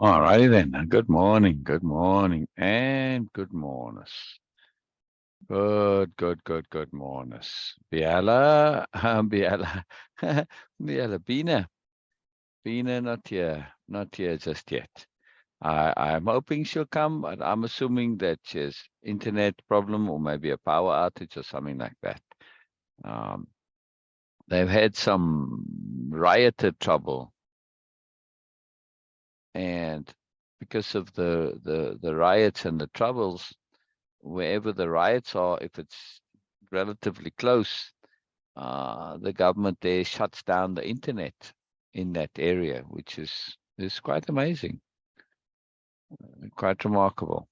All righty then. Good morning, and good morness. Good morness. Biella, Biella, Biella, Bina, not here just yet. I'm hoping she'll come, but I'm assuming that she's internet problem or maybe a power outage or something like that. Um, they've had some rioter trouble, and because of the riots and the troubles, wherever the riots are, if it's relatively close, the government there shuts down the internet in that area, which is quite amazing, quite remarkable,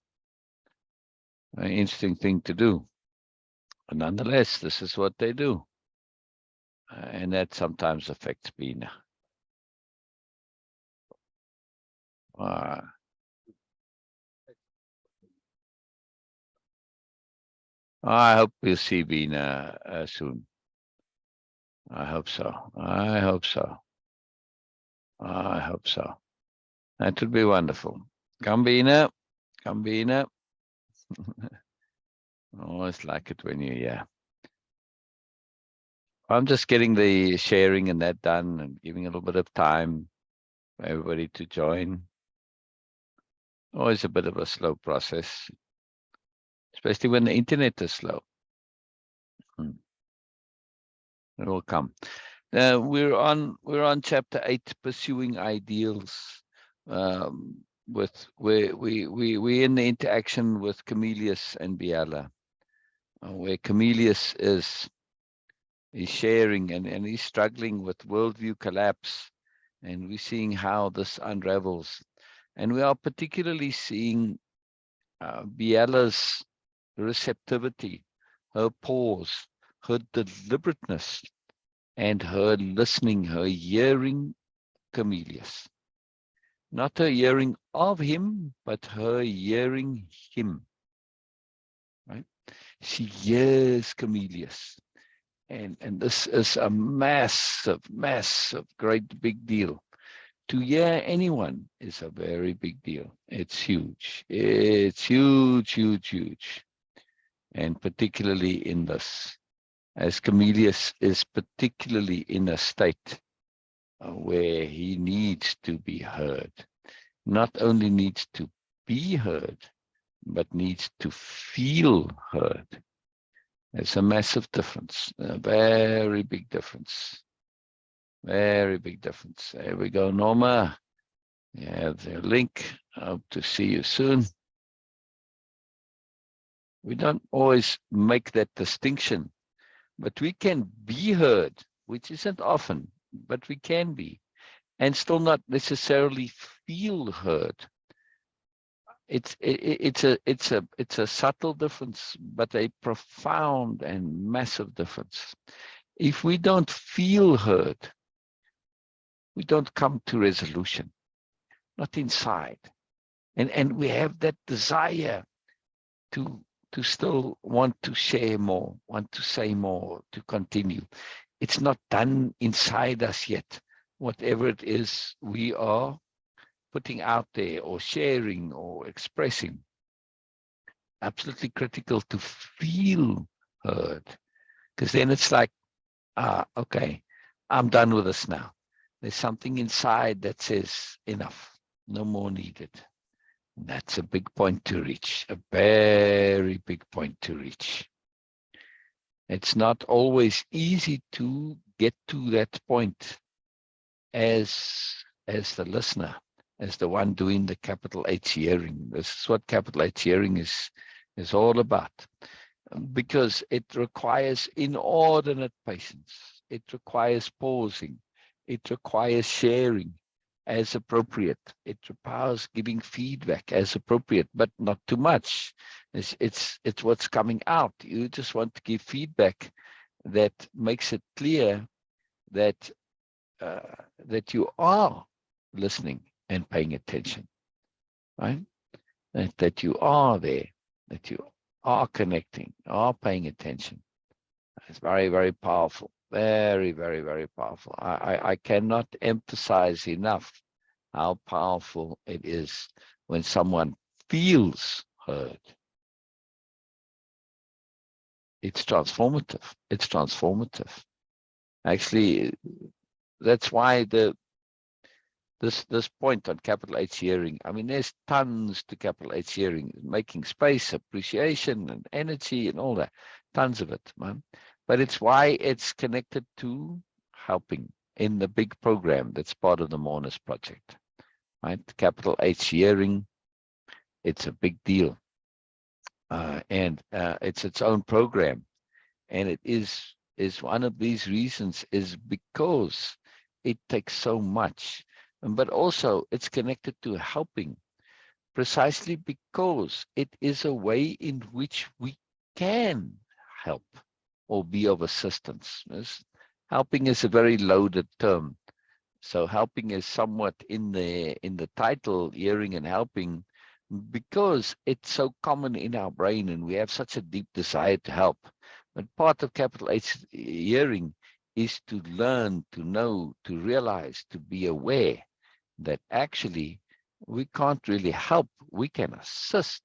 an interesting thing to do. But nonetheless, this is what they do, and that sometimes affects Bina. Uh, I hope we'll see Bina soon. I hope so. I hope so. I hope so. That would be wonderful. Come, Bina. Come, Bina. I always like it when you're here. I'm just getting the sharing and that done and giving a little bit of time for everybody to join. Always a bit of a slow process, especially when the internet is slow. It will come. We're on chapter 8, pursuing ideals. With we're in the interaction with Camillus and Biella, where Camillus is sharing and he's struggling with worldview collapse, and we're seeing how this unravels. And we are particularly seeing Biella's receptivity, her pause, her deliberateness, and her listening, her hearing Camillus. Not her hearing of him, but her hearing him. Right? She hears Camillus. And this is a massive, great big deal. To hear anyone is a very big deal. It's huge. It's huge. And particularly in this, as Camillus is particularly in a state where he needs to be heard. Not only needs to be heard, but needs to feel heard. It's a massive difference, a very big difference. Very big difference. There we go, Norma. You have the link. Hope to see you soon. We don't always make that distinction, but we can be heard, which isn't often, but we can be, and still not necessarily feel heard. It's a subtle difference, but a profound and massive difference. If we don't feel heard, we don't come to resolution, not inside. And we have that desire to still want to share more, want to say more, to continue. It's not done inside us yet. Whatever it is we are putting out there or sharing or expressing, absolutely critical to feel heard. Because then it's like, okay, I'm done with this now. There's something inside that says enough, no more needed. And that's a big point to reach, a very big point to reach. It's not always easy to get to that point as the listener, as the one doing the capital H hearing. This is what capital H hearing is all about, because it requires inordinate patience. It requires pausing. It requires sharing as appropriate. It requires giving feedback as appropriate, but not too much. It's what's coming out. You just want to give feedback that makes it clear that that you are listening and paying attention, right? That you are there, that you are connecting, are paying attention. It's very, very powerful. Very, very, very powerful. I cannot emphasize enough how powerful it is when someone feels heard. It's transformative. It's transformative. Actually, that's why this point on capital H hearing, I mean, there's tons to capital H hearing, making space, appreciation, and energy, and all that, tons of it, man. But it's why it's connected to helping in the big program that's part of the Moreness project, right? Capital H hearing, it's a big deal, and it's its own program, and it is one of these reasons is because it takes so much. But also it's connected to helping, precisely because it is a way in which we can help or be of assistance. Helping is a very loaded term. So helping is somewhat in the title, hearing and helping, because it's so common in our brain and we have such a deep desire to help. But part of capital H hearing is to learn, to know, to realize, to be aware that actually we can't really help. We can assist,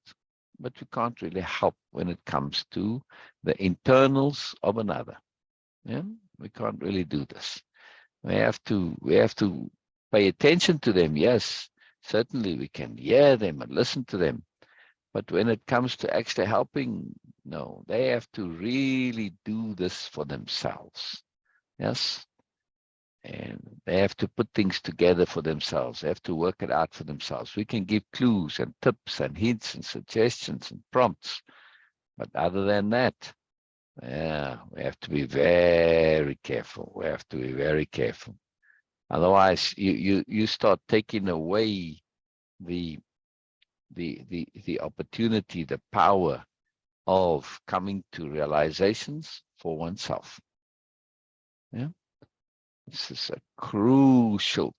but we can't really help when it comes to the internals of another. Yeah, we can't really do this. We have to pay attention to them. Yes, certainly we can hear them and listen to them. But when it comes to actually helping, no, they have to really do this for themselves. Yes. And they have to put things together for themselves. They have to work it out for themselves. We can give clues and tips and hints and suggestions and prompts. But other than that, yeah, we have to be very careful. We have to be very careful. Otherwise, you start taking away the opportunity, the power of coming to realizations for oneself. Yeah. This is a crucial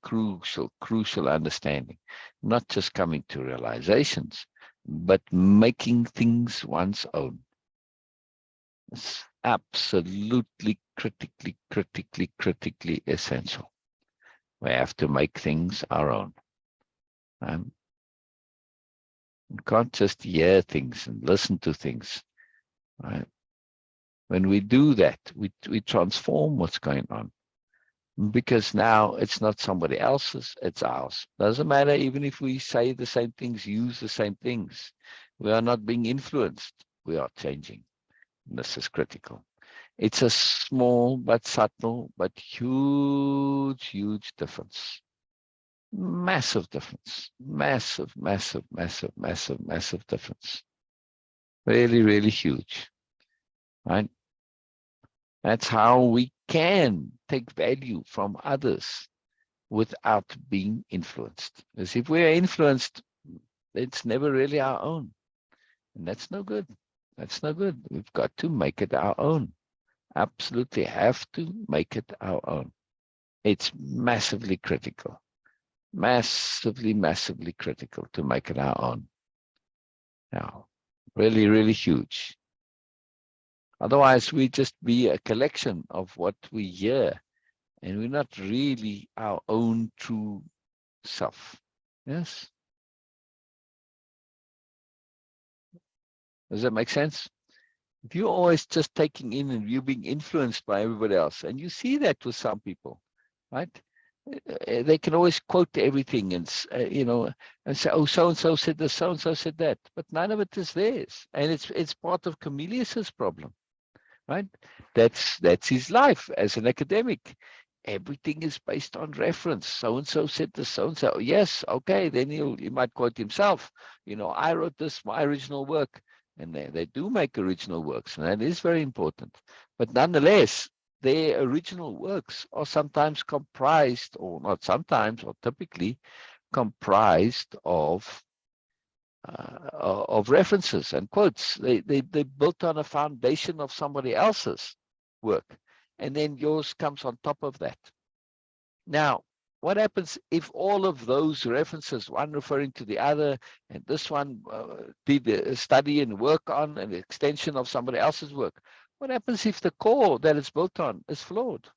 understanding. Not just coming to realizations, but making things one's own. It's absolutely critically essential. We have to make things our own. We can't just hear things and listen to things. Right? When we do that, we transform what's going on. Because now it's not somebody else's, it's ours. Doesn't matter even if we say the same things, use the same things. We are not being influenced. We are changing. And this is critical. It's a small but subtle but huge difference. Massive difference. Massive difference. Really huge. Right? That's how we can take value from others without being influenced. Because if we are influenced, it's never really our own. And that's no good. That's no good. We've got to make it our own. Absolutely have to make it our own. It's massively critical. Massively critical to make it our own. Now, really huge. Otherwise, we just be a collection of what we hear, and we're not really our own true self. Yes? Does that make sense? If you're always just taking in and you're being influenced by everybody else, and you see that with some people, right? They can always quote everything and, and say, oh, so-and-so said this, so-and-so said that, but none of it is theirs. And it's part of Cornelius's problem, right? That's his life as an academic. Everything is based on reference. So-and-so said this, so-and-so. Yes, okay, then he might quote himself. I wrote this, my original work. And they do make original works, and that is very important. But nonetheless, their original works are sometimes comprised, or not sometimes, or typically comprised of references and quotes. They built on a foundation of somebody else's work, and then yours comes on top of that. Now, what happens if all of those references, one referring to the other, and this one did a study and work on an extension of somebody else's work? What happens if the core that it's built on is flawed?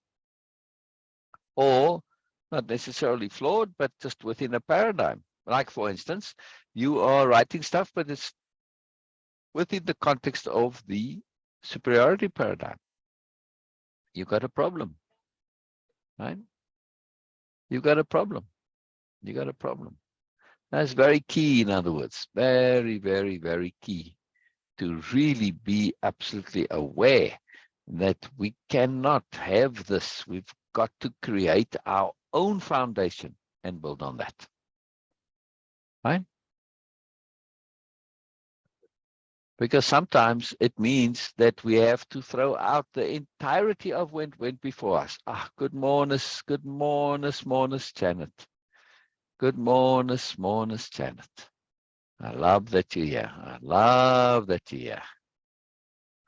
Or not necessarily flawed, but just within a paradigm. Like, for instance, you are writing stuff, but it's within the context of the superiority paradigm. You got a problem, right? You got a problem. You got a problem. That's very key, in other words, very, very, very key to really be absolutely aware that we cannot have this. We've got to create our own foundation and build on that, right? Because sometimes it means that we have to throw out the entirety of what went before us. Ah, good morning, Janet. Good morning, Janet. I love that you're here. I love that you're here.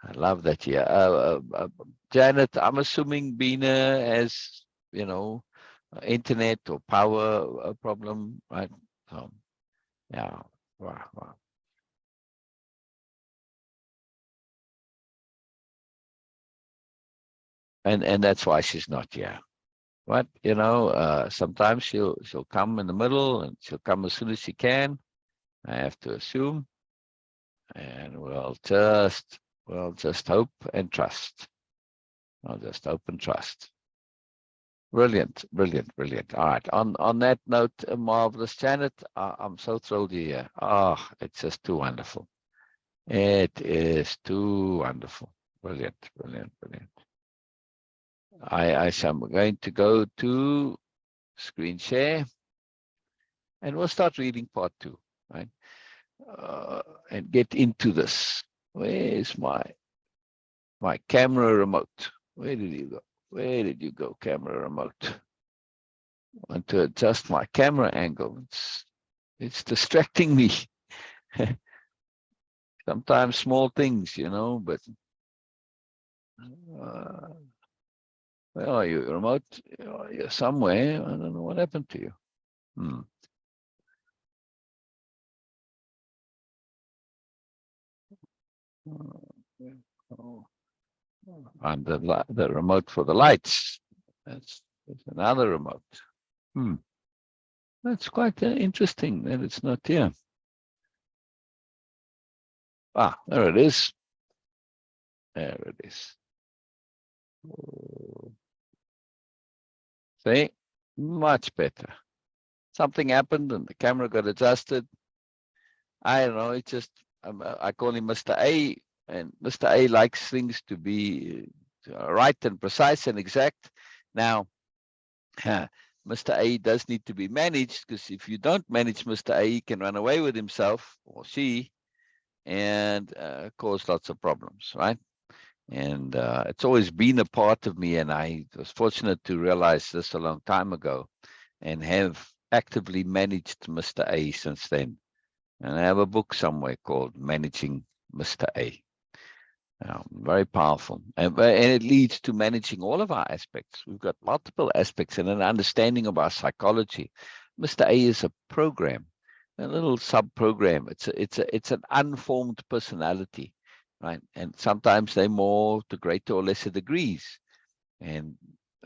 I love that you're here. Janet, I'm assuming Bina has, internet or power problem, right? So, yeah. Wow, wow. And that's why she's not here. But sometimes she'll come in the middle, and she'll come as soon as she can. I have to assume, and we'll just hope and trust. I'll just hope and trust. Brilliant, brilliant, brilliant. All right. On that note, marvelous Janet, I'm so thrilled you're here. Oh, it's just too wonderful. It is too wonderful. Brilliant, brilliant, brilliant. I am going to go to screen share, and we'll start reading part 2, right? And get into this. Where's my camera remote? Where did you go? Where did you go, camera remote? I want to adjust my camera angle. It's distracting me. Sometimes small things, but where are you, remote? You're somewhere. I don't know what happened to you. Oh. And the remote for the lights. That's another remote. That's quite interesting that it's not here. Ah, there it is. There it is. See, much better. Something happened and the camera got adjusted. I don't know. It's just I call him Mr. A, and Mr. A likes things to be right and precise and exact. Now, Mr. A does need to be managed, because if you don't manage Mr. A, he can run away with himself, or she, and cause lots of problems, right? And it's always been a part of me, and I was fortunate to realize this a long time ago, and have actively managed Mr. A since then. And I have a book somewhere called Managing Mr. A. Very powerful. And it leads to managing all of our aspects. We've got multiple aspects and an understanding of our psychology. Mr. A is a program, a little sub-program. It's an unformed personality, right? And sometimes they're more to greater or lesser degrees. And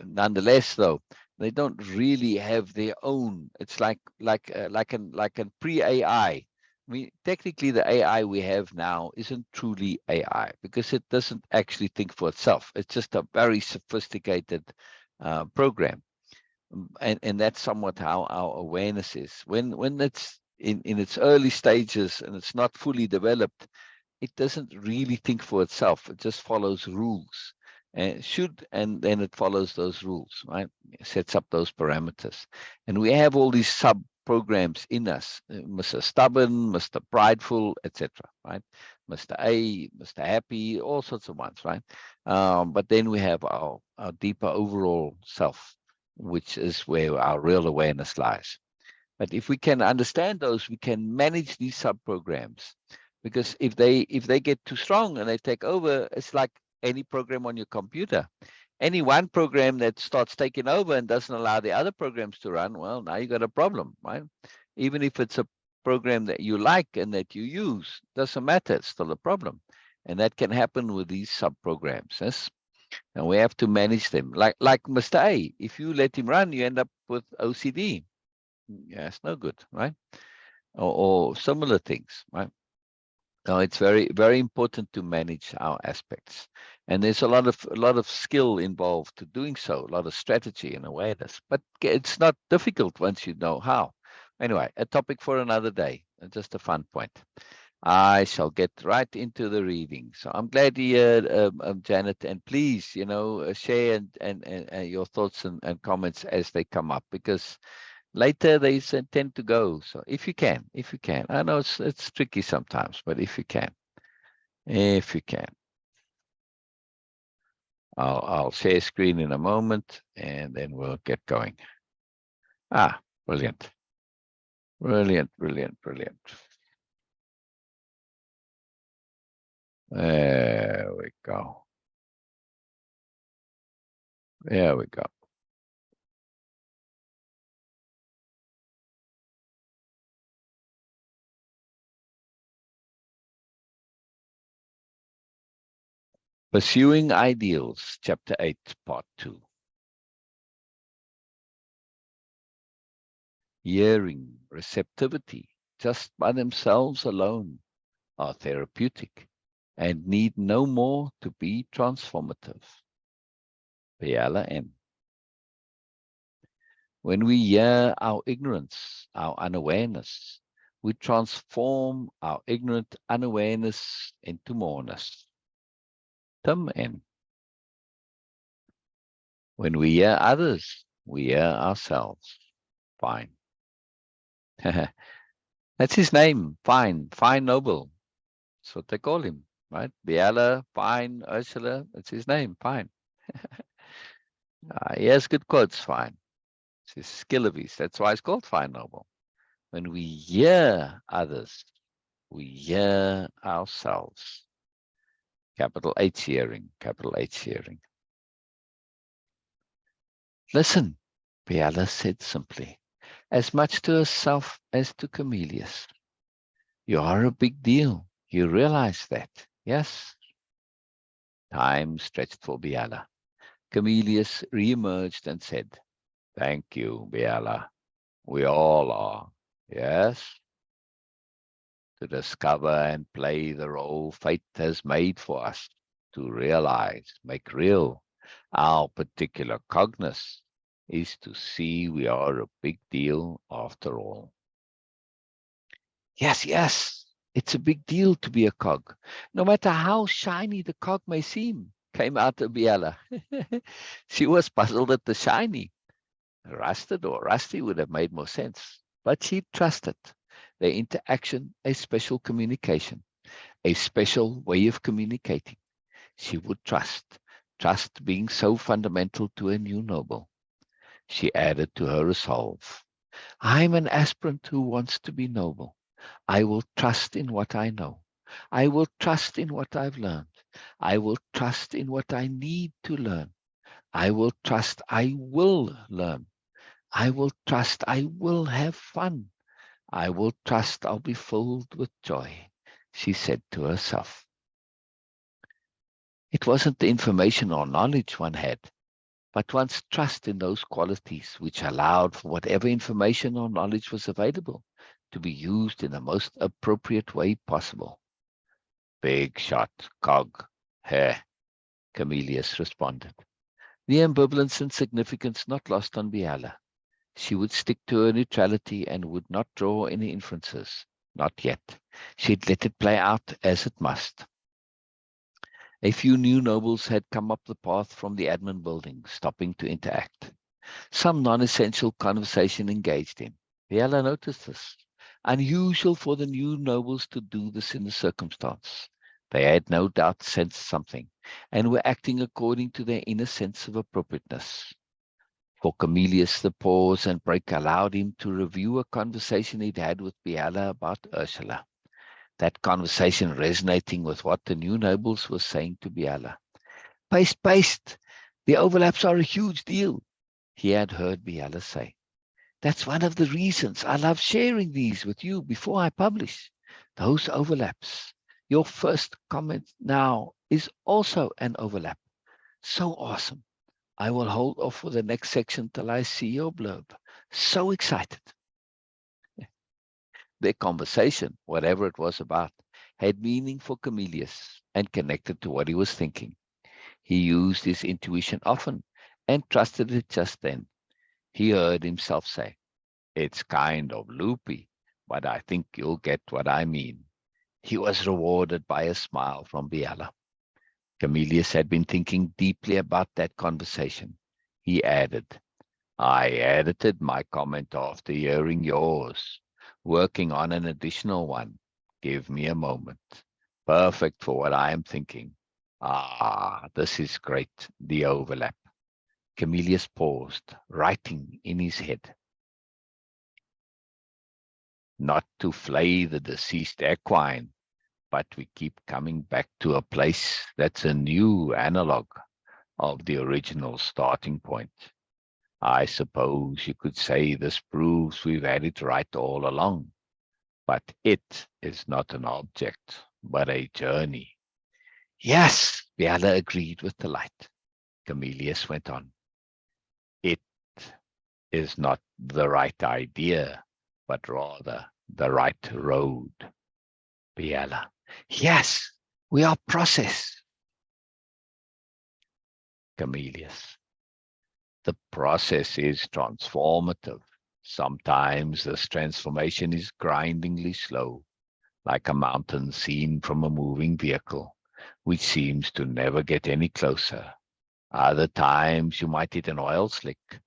nonetheless, though, they don't really have their own. It's like an pre-AI. I mean, technically, the AI we have now isn't truly AI, because it doesn't actually think for itself. It's just a very sophisticated program. And that's somewhat how our awareness is. When it's in its early stages and it's not fully developed, it doesn't really think for itself. It just follows rules. And then it follows those rules, right? It sets up those parameters. And we have all these sub programs in us, Mr. Stubborn, Mr. Prideful, etc., right? Mr. A, Mr. Happy, all sorts of ones, right? But then we have our deeper overall self, which is where our real awareness lies. But if we can understand those, we can manage these sub-programs. Because if they get too strong and they take over, it's like any program on your computer. Any one program that starts taking over and doesn't allow the other programs to run, well, now you got a problem, right? Even if it's a program that you like and that you use, doesn't matter, it's still a problem. And that can happen with these sub-programs. Yes? And we have to manage them. Like Mr. A, if you let him run, you end up with OCD. Yeah, it's no good, right? Or similar things, right? No, it's very, very important to manage our aspects. And there's a lot of skill involved to doing so, a lot of strategy and awareness. But it's not difficult once you know how. Anyway, a topic for another day, just a fun point. I shall get right into the reading. So I'm glad you heard, Janet, and please, share and your thoughts and comments as they come up, because later they tend to go. So if you can, I know it's tricky sometimes, but if you can, I'll share screen in a moment, and then we'll get going. Brilliant, brilliant, brilliant, brilliant. There we go. There we go. Pursuing Ideals, Chapter 8, Part 2. Hearing, receptivity, just by themselves alone, are therapeutic and need no more to be transformative. Biella N. When we hear our ignorance, our unawareness, we transform our ignorant unawareness into moreness. Tim N. When we hear others, we hear ourselves. Fine. That's his name. Fine. Fine Noble. That's what they call him, right? Biella, Fine, Ursula. That's his name. Fine. He has good quotes. Fine. It's his skill of his. That's why it's called Fine Noble. When we hear others, we hear ourselves. Capital H hearing. Capital H hearing. Listen, Biella said simply, as much to herself as to Camelius. You are a big deal. You realize that, yes? Time stretched for Biella. Camelius re-emerged and said, thank you, Biella. We all are, yes? To discover and play the role fate has made for us, to realize, make real our particular cognizance, is to see we are a big deal after all. Yes, yes, it's a big deal to be a cog, no matter how shiny the cog may seem, came out of Biella. She was puzzled at the shiny. Rusted or rusty would have made more sense, but she trusted their interaction, a special communication, a special way of communicating. She would trust being so fundamental to a new noble. She added to her resolve, I'm an aspirant who wants to be noble. I will trust in what I know. I will trust in what I've learned. I will trust in what I need to learn. I will trust I will learn. I will trust I will have fun. I will trust I'll be filled with joy, she said to herself. It wasn't the information or knowledge one had, but one's trust in those qualities which allowed for whatever information or knowledge was available to be used in the most appropriate way possible. Big shot, cog, heh, Camelius responded. The ambivalence and significance not lost on Biella. She would stick to her neutrality and would not draw any inferences. Not yet. She'd let it play out as it must. A few new nobles had come up the path from the admin building, stopping to interact. Some non-essential conversation engaged him. Biella noticed this. Unusual for the new nobles to do this in the circumstance. They had no doubt sensed something, and were acting according to their inner sense of appropriateness. For Camelius, the pause and break allowed him to review a conversation he'd had with Biella about Ursula. That conversation resonating with what the new nobles were saying to Biella. Paste. The overlaps are a huge deal, he had heard Biella say. That's one of the reasons I love sharing these with you before I publish. Those overlaps. Your first comment now is also an overlap. So awesome. I will hold off for the next section till I see your blurb. So excited. Their conversation, whatever it was about, had meaning for Camillus and connected to what he was thinking. He used his intuition often and trusted it just then. He heard himself say, "It's kind of loopy, but I think you'll get what I mean." He was rewarded by a smile from Biella. Camillus had been thinking deeply about that conversation. He added, "I edited my comment after hearing yours, working on an additional one. Give me a moment. Perfect for what I am thinking." Ah, this is great, the overlap. Camillus paused, writing in his head. Not to flay the deceased equine, but we keep coming back to a place that's a new analog of the original starting point. I suppose you could say this proves we've had it right all along, but it is not an object, but a journey. Yes, Biella agreed with delight. Camillus went on. It is not the right idea, but rather the right road. Biella. Yes, we are process. Camillus. The process is transformative. Sometimes this transformation is grindingly slow, like a mountain seen from a moving vehicle, which seems to never get any closer. Other times you might hit an oil slick,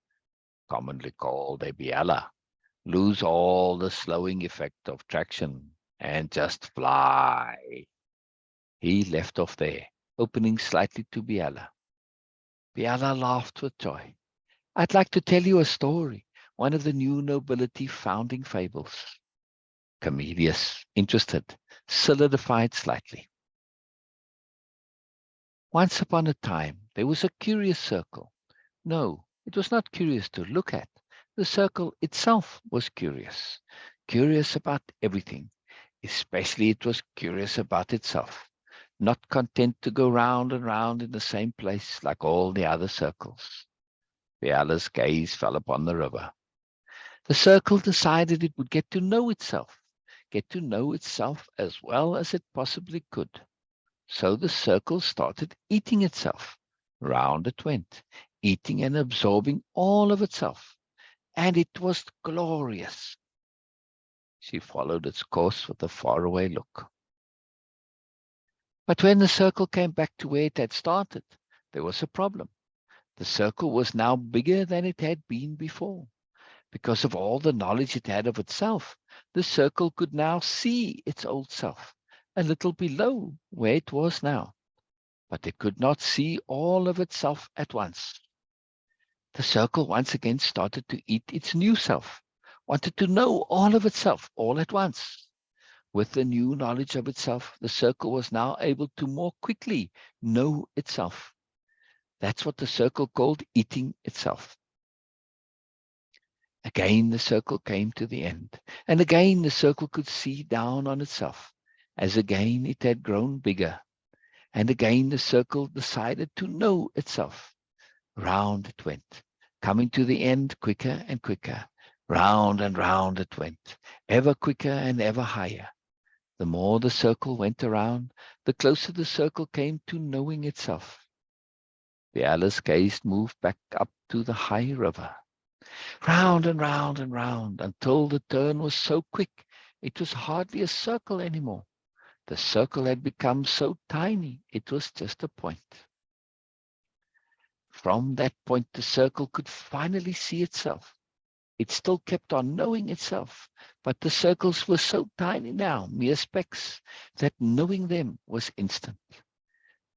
commonly called a biella, lose all the slowing effect of traction, and just fly. He left off there, opening slightly to Biella. Biella laughed with joy. "I'd like to tell you a story, one of the new nobility founding fables." Camillus, interested, solidified slightly. Once upon a time, there was a curious circle. No, it was not curious to look at. The circle itself was curious. Curious about everything. Especially it was curious about itself. Not content to go round and round in the same place like all the other circles. Biella's gaze fell upon the river. The circle decided it would get to know itself as well as it possibly could. So the circle started eating itself. Round it went, eating and absorbing all of itself. And it was glorious. She followed its course with a faraway look. But when the circle came back to where it had started, there was a problem. The circle was now bigger than it had been before. Because of all the knowledge it had of itself, the circle could now see its old self, a little below where it was now. But it could not see all of itself at once. The circle once again started to eat its new self, wanted to know all of itself all at once. With the new knowledge of itself, the circle was now able to more quickly know itself. That's what the circle called eating itself. Again, the circle came to the end, and again the circle could see down on itself, as again it had grown bigger, and again the circle decided to know itself. Round it went, coming to the end quicker and quicker. Round and round it went, ever quicker and ever higher. The more the circle went around, the closer the circle came to knowing itself. The Alice gaze moved back up to the high river. Round and round and round, until the turn was so quick, it was hardly a circle anymore. The circle had become so tiny, it was just a point. From that point, the circle could finally see itself. It still kept on knowing itself, but the circles were so tiny now, mere specks, that knowing them was instant.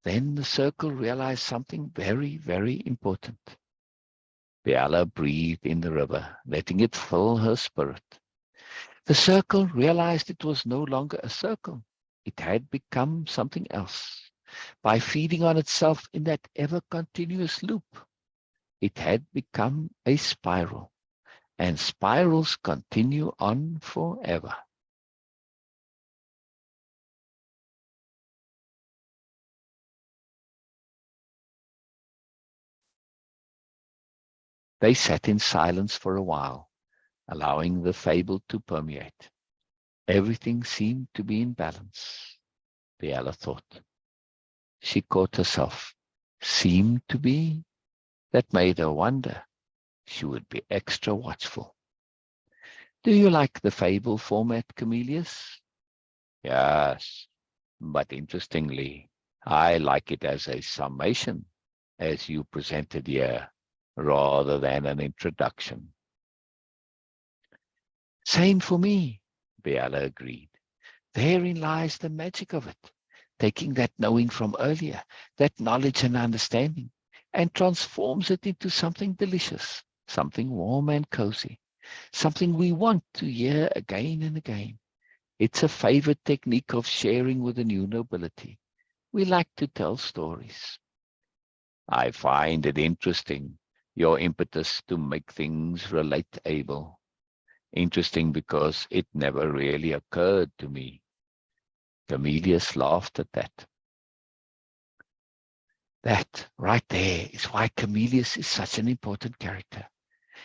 Then the circle realized something very, very important. Biella breathed in the river, letting it fill her spirit. The circle realized it was no longer a circle. It had become something else. By feeding on itself in that ever-continuous loop, it had become a spiral. And spirals continue on forever. They sat in silence for a while, allowing the fable to permeate. Everything seemed to be in balance, Biella thought. She caught herself. Seemed to be? That made her wonder. She would be extra watchful. Do you like the fable format, Camelius? Yes, but interestingly, I like it as a summation, as you presented here, rather than an introduction. Same for me, Biella agreed. Therein lies the magic of it, taking that knowing from earlier, that knowledge and understanding, and transforms it into something delicious, something warm and cozy, something we want to hear again and again. It's a favorite technique of sharing with the new nobility. We like to tell stories. I find it interesting, your impetus to make things relatable. Interesting because it never really occurred to me. Camelius laughed at that. That right there is why Camelius is such an important character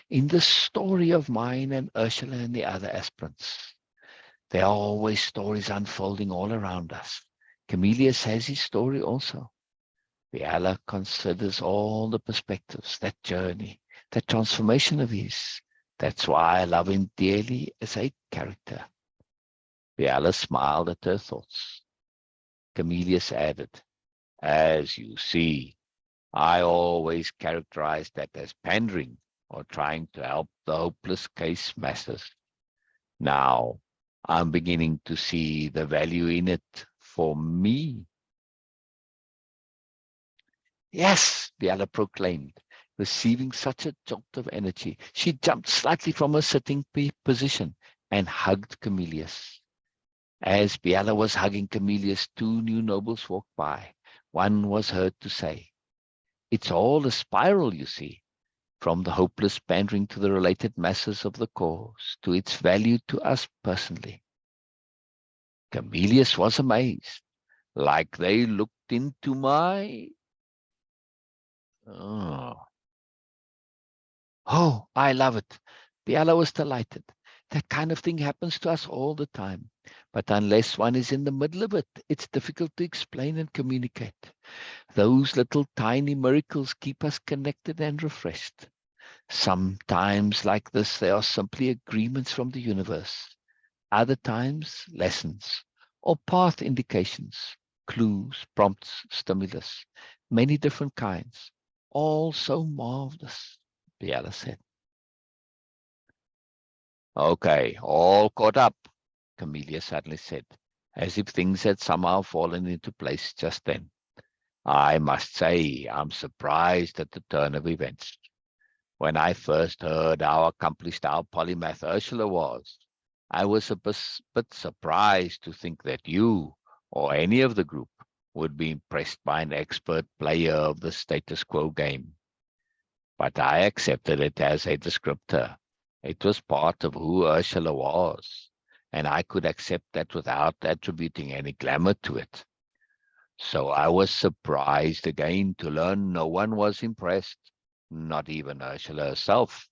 in the story of mine and Ursula and the other aspirants. There are always stories unfolding all around us. Camelius has his story also. Biella considers all the perspectives, that journey, that transformation of his. That's why I love him dearly as a character. Biella smiled at her thoughts. Camelius added, as you see, I always characterize that as pandering or trying to help the hopeless case masses. Now, I'm beginning to see the value in it for me. Yes, Biella proclaimed, receiving such a jolt of energy. She jumped slightly from her sitting position and hugged Camelius. As Biella was hugging Camelius, two new nobles walked by. One was heard to say, it's all a spiral, you see, from the hopeless pandering to the related masses of the cause, to its value to us personally. Camelius was amazed, like they looked into my... Oh, I love it. Biella was delighted. That kind of thing happens to us all the time. But unless one is in the middle of it, it's difficult to explain and communicate. Those little tiny miracles keep us connected and refreshed. Sometimes like this, they are simply agreements from the universe. Other times, lessons or path indications, clues, prompts, stimulus, many different kinds, all so marvelous, Biella said. Okay, all caught up, Camellia suddenly said, as if things had somehow fallen into place just then. I must say, I'm surprised at the turn of events. When I first heard how accomplished our polymath Ursula was, I was a bit surprised to think that you, or any of the group, would be impressed by an expert player of the status quo game. But I accepted it as a descriptor. It was part of who Ursula was, and I could accept that without attributing any glamour to it. So I was surprised again to learn no one was impressed, not even Ursula herself.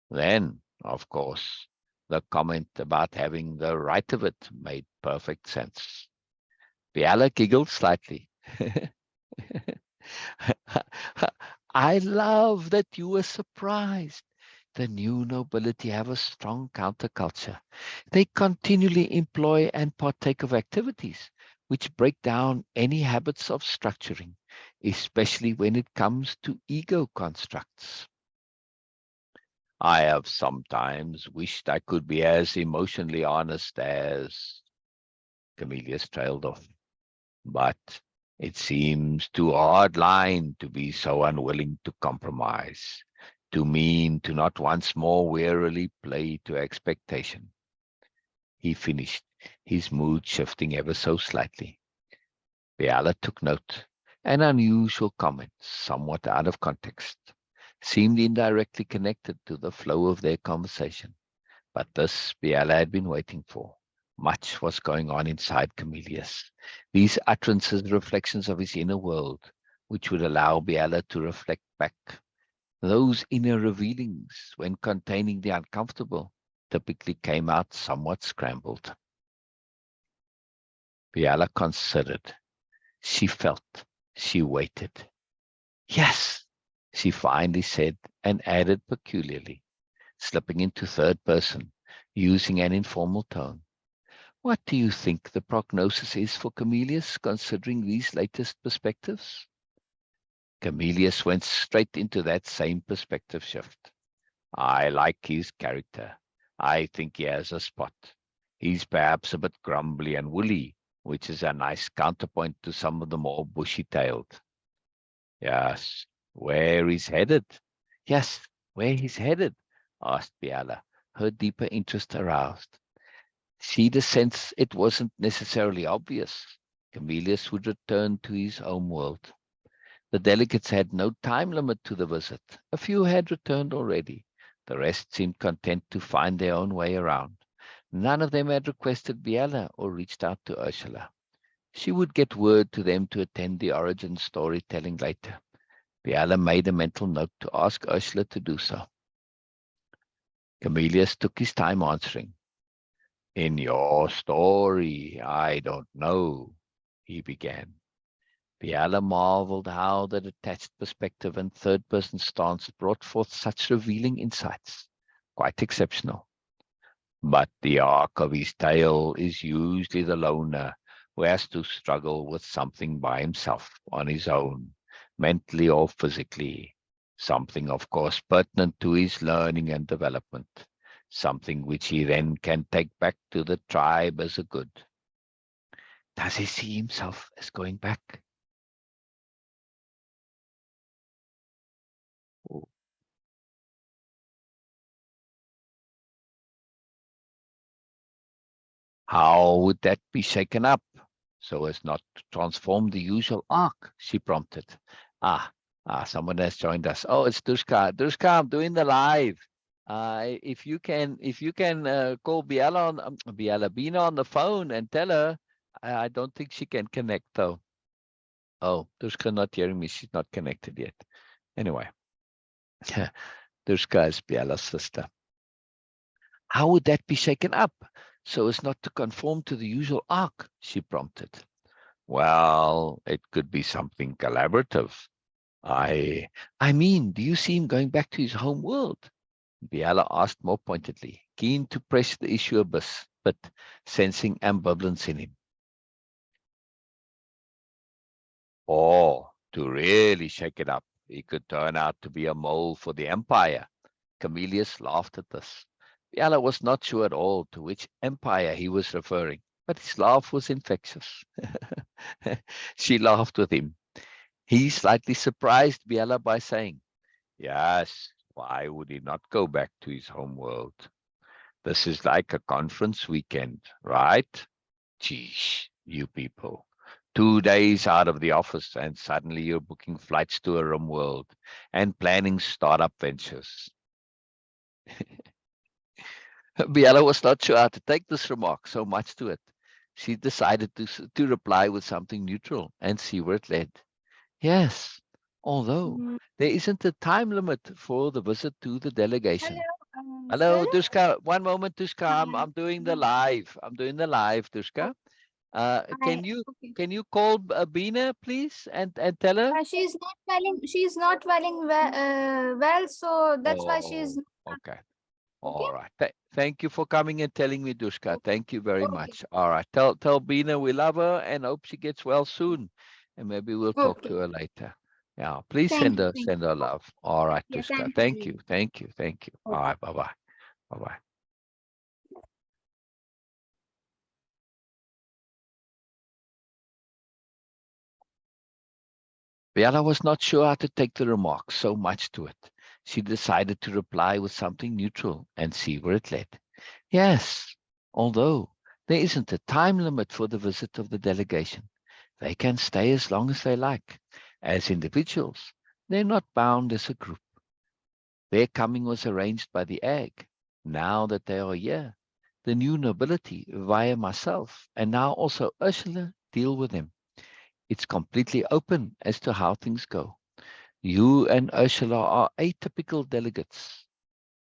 Then, of course, the comment about having the right of it made perfect sense. Biella giggled slightly. I love that you were surprised. The new nobility have a strong counterculture. They continually employ and partake of activities which break down any habits of structuring, especially when it comes to ego constructs. I have sometimes wished I could be as emotionally honest as Camelius trailed off, but it seems too hard line to be so unwilling to compromise, too mean to not once more wearily play to expectation. He finished, his mood shifting ever so slightly. Biella took note. An unusual comment, somewhat out of context, seemed indirectly connected to the flow of their conversation. But this Biella had been waiting for. Much was going on inside Camelius. These utterances, reflections of his inner world, which would allow Biella to reflect back Those inner revealings, when containing the uncomfortable, typically came out somewhat scrambled. Biella considered. She felt. She waited. Yes, she finally said, and added peculiarly, slipping into third person, using an informal tone. What do you think the prognosis is for Camillus, considering these latest perspectives? Camillus went straight into that same perspective shift. I like his character. I think he has a spot. He's perhaps a bit grumbly and woolly, which is a nice counterpoint to some of the more bushy-tailed. Yes, where he's headed. Yes, where he's headed, asked Biella, her deeper interest aroused. She the sense it wasn't necessarily obvious. Camillus would return to his home world. The delegates had no time limit to the visit. A few had returned already. The rest seemed content to find their own way around. None of them had requested Biella or reached out to Ursula. She would get word to them to attend the origin storytelling later. Biella made a mental note to ask Ursula to do so. Camillus took his time answering. In your story, I don't know, he began. Biella marveled how the detached perspective and third-person stance brought forth such revealing insights. Quite exceptional. But the arc of his tale is usually the loner who has to struggle with something by himself, on his own, mentally or physically. Something, of course, pertinent to his learning and development. Something which he then can take back to the tribe as a good. Does he see himself as going back? How would that be shaken up so as not to transform the usual arc? She prompted. Ah, someone has joined us. Oh, it's Dushka. Dushka, I'm doing the live. If you can call Biella on Biella Bina on the phone and tell her, I don't think she can connect though. Oh, Dushka not hearing me. She's not connected yet. Anyway, Dushka is Biella's sister. How would that be shaken up so as not to conform to the usual arc? She prompted. Well, it could be something collaborative. I mean, do you see him going back to his home world? Biella asked more pointedly, keen to press the issue a bit, sensing ambivalence in him. Or, to really shake it up, he could turn out to be a mole for the Empire. Camillus laughed at this. Biella was not sure at all to which empire he was referring, but his laugh was infectious. She laughed with him. He slightly surprised Biella by saying, yes, why would he not go back to his home world? This is like a conference weekend, right? Geez, you people. 2 days out of the office and suddenly you're booking flights to a rim world and planning startup ventures. Biella was not sure how to take this remark, so much to it. She decided to reply with something neutral and see where it led. Yes, although there isn't a time limit for the visit to the delegation. Hello, Hello, sir. Dushka. One moment, Dushka. I'm, Hi. I'm doing the live. I'm doing the live, Oh, Dushka. hi. Can you Okay. can you call Bina, please, and tell her? She's not feeling. She's not feeling well. Well, so that's why she's. Oh, okay. Okay. All right. Thank you for coming and telling me, Dushka. Okay. Thank you very Okay. much. All right. Tell Bina we love her and hope she gets well soon. And maybe we'll talk Okay. to her later. Yeah. Please Thank you. Thank send her you. love. All right, Yeah. Dushka. Thank Thank you. you. Thank you. Thank you. All Okay. right. Bye-bye. Bye-bye. Biella was not sure how to take the remark, so much to it. She decided to reply with something neutral and see where it led. Yes, although there isn't a time limit for the visit of the delegation. They can stay as long as they like. As individuals, they're not bound as a group. Their coming was arranged by the egg. Now that they are here, the new nobility via myself and now also Ursula deal with them. It's completely open as to how things go. You and Ursula are atypical delegates.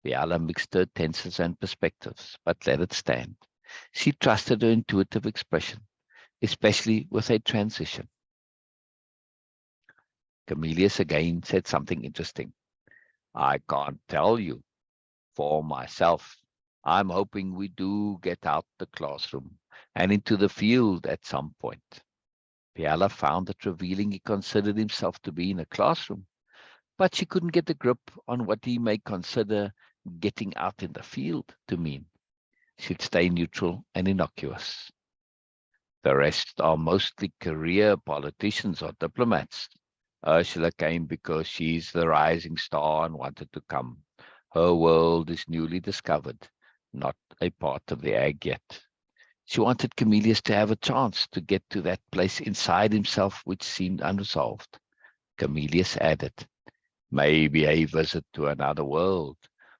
Biella mixed her tenses and perspectives, but let it stand. She trusted her intuitive expression, especially with a transition. Camillus again said something interesting. I can't tell you for myself. I'm hoping we do get out the classroom and into the field at some point. Biella found it revealing he considered himself to be in a classroom, but she couldn't get a grip on what he may consider getting out in the field to mean. She'd stay neutral and innocuous. The rest are mostly career politicians or diplomats. Ursula came because she's the rising star and wanted to come. Her world is newly discovered, not a part of the egg yet. She wanted Camillus to have a chance to get to that place inside himself which seemed unresolved. Camillus added, maybe a visit to another world,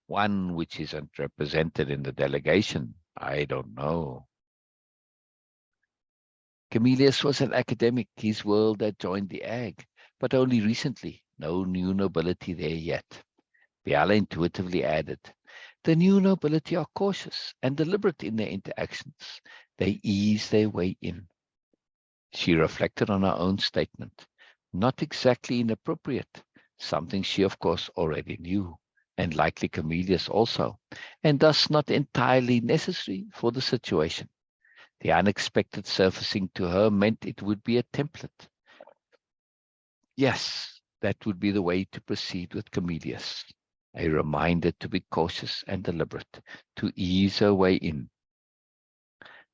one which isn't represented in the delegation. I don't know. Camillus was an academic. His world had joined the ag, but only recently. No new nobility there yet. Biella intuitively added, the new nobility are cautious and deliberate in their interactions. They ease their way in. She reflected on her own statement. Not exactly inappropriate, something she of course already knew, and likely Camillus also, and thus not entirely necessary for the situation. The unexpected surfacing to her meant it would be a template. Yes, that would be the way to proceed with Camillus. A reminder to be cautious and deliberate, to ease her way in.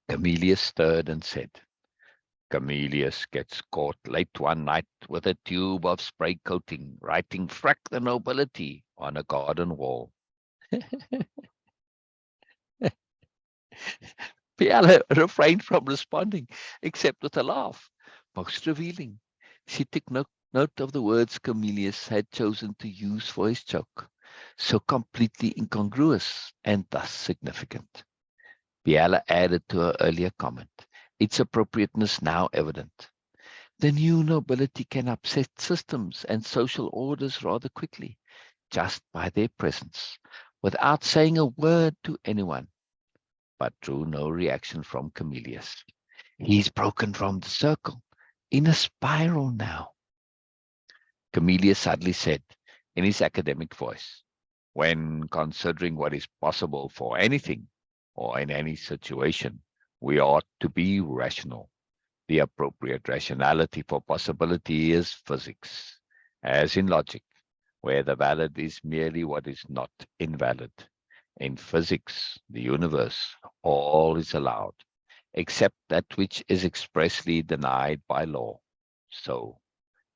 Camillus stirred and said, Camillus gets caught late one night with a tube of spray coating, writing "Frack the Nobility" on a garden wall. Biella refrained from responding, except with a laugh. Most revealing. She took note of the words Camillus had chosen to use for his joke, so completely incongruous and thus significant. Biella added to her earlier comment, its appropriateness now evident. The new nobility can upset systems and social orders rather quickly, just by their presence, without saying a word to anyone, but drew no reaction from Camillus. He's broken from the circle, in a spiral now. Camillus suddenly said, in his academic voice, when considering what is possible for anything or in any situation, we ought to be rational. The appropriate rationality for possibility is physics, as in logic, where the valid is merely what is not invalid. In physics, the universe, all is allowed, except that which is expressly denied by law. So,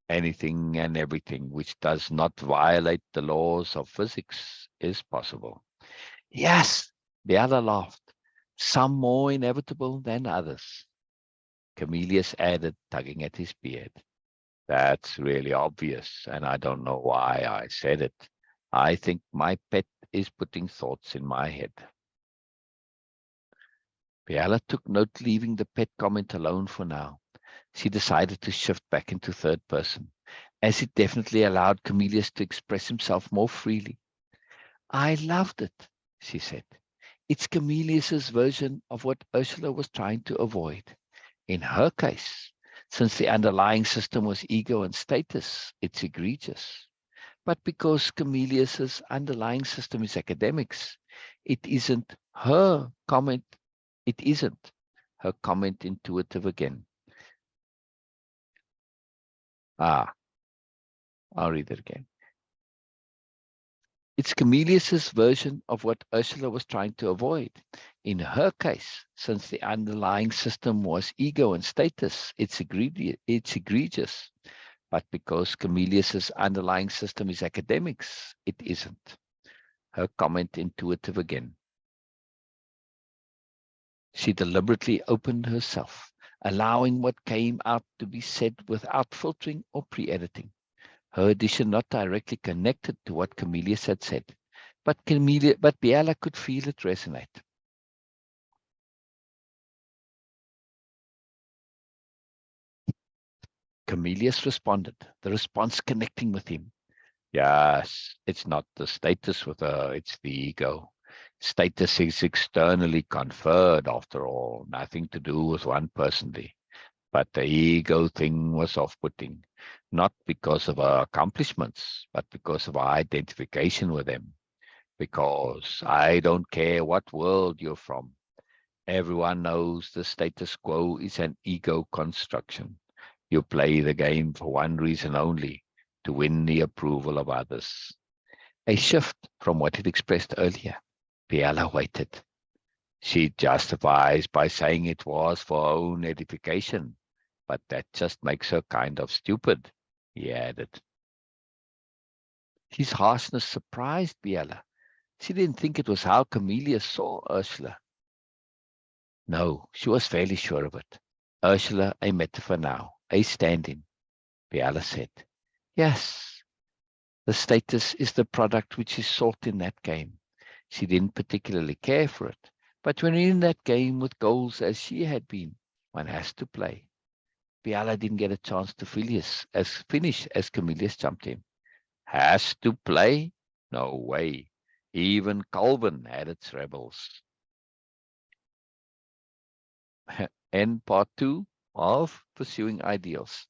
anything and everything which does not violate the laws of physics is possible. Yes, the other laughed, some more inevitable than others. Camillus added, tugging at his beard. That's really obvious, and I don't know why I said it. I think my pet is putting thoughts in my head. Biella took note, leaving the pet comment alone for now. She decided to shift back into third person, as it definitely allowed Camillus to express himself more freely. I loved it, she said. It's Camillus's version of what Ursula was trying to avoid. In her case, since the underlying system was ego and status, it's egregious. But because Camillus's underlying system is academics, it isn't her comment. It isn't her comment intuitive again. Ah, I'll read it again. It's Camillus's version of what Ursula was trying to avoid. In her case, since the underlying system was ego and status, it's egregious. But because Camillus's underlying system is academics, it isn't. Her comment intuitive again. She deliberately opened herself, allowing what came out to be said without filtering or pre-editing. Her addition not directly connected to what Camillus had said, but Biella could feel it resonate. Camillus responded, the response connecting with him. Yes, it's not the status with her, it's the ego. Status is externally conferred, after all, nothing to do with one personally. But the ego thing was off-putting, not because of her accomplishments, but because of our identification with them. Because I don't care what world you're from. Everyone knows the status quo is an ego construction. You play the game for one reason only, to win the approval of others. A shift from what it expressed earlier. Biella waited. She justifies by saying it was for her own edification, but that just makes her kind of stupid, he added. His harshness surprised Biella. She didn't think it was how Camellia saw Ursula. No, she was fairly sure of it. Ursula, a metaphor now, a stand-in, Biella said. Yes, the status is the product which is sought in that game. She didn't particularly care for it, but when in that game with goals as she had been, one has to play. Biella didn't get a chance to finish as Camillus jumped in. Has to play? No way. Even Calvin had its rebels. End part 2 of Pursuing Ideals.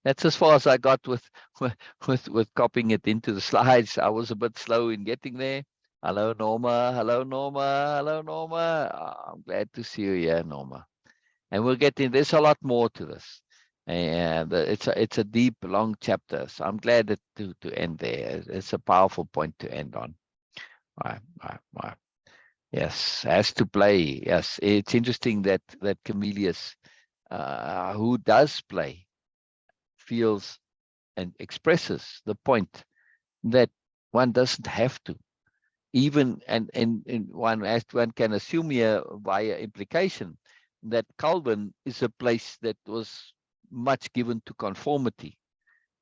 That's as far as I got with copying it into the slides. I was a bit slow in getting there. Hello, Norma. Hello, Norma. Hello, Norma. I'm glad to see you here, Norma. And we're getting, there's a lot more to this. And it's a deep, long chapter. So I'm glad to end there. It's a powerful point to end on. Right. Yes, has to play. Yes, it's interesting that Camillus, who does play, feels and expresses the point that one doesn't have to. Even and one, as one can assume here via implication, that Calvin is a place that was much given to conformity,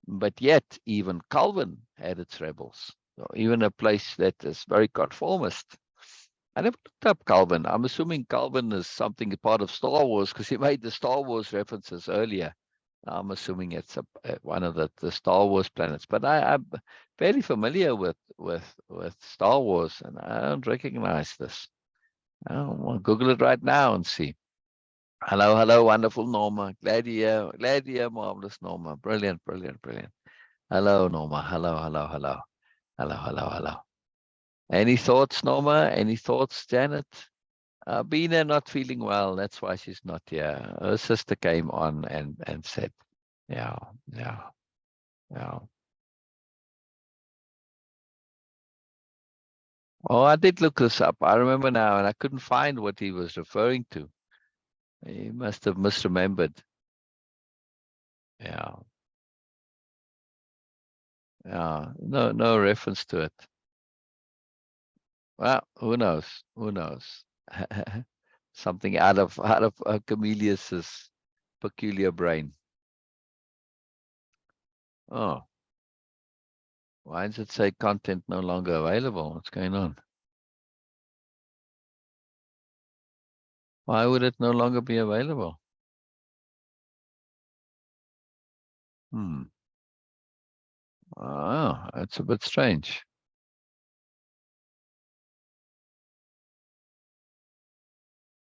but yet even Calvin had its rebels. So even a place that is very conformist. I never looked up Calvin. I'm assuming Calvin is something part of Star Wars because he made the Star Wars references earlier. I'm assuming it's one of the Star Wars planets. But I'm fairly familiar with Star Wars, and I don't recognize this. I'll Google it right now and see. Hello, wonderful Norma. Glad you're here, marvelous Norma. Brilliant. Hello, Norma. Hello. Any thoughts, Norma? Any thoughts, Janet? Bina not feeling well. That's why she's not here. Her sister came on and said, yeah. Oh, I did look this up. I remember now, and I couldn't find what he was referring to. He must have misremembered. Yeah. No reference to it. Well, who knows? Something out of Camillus's peculiar brain. Oh, why does it say content no longer available? What's going on? Why would it no longer be available? Oh, that's a bit strange.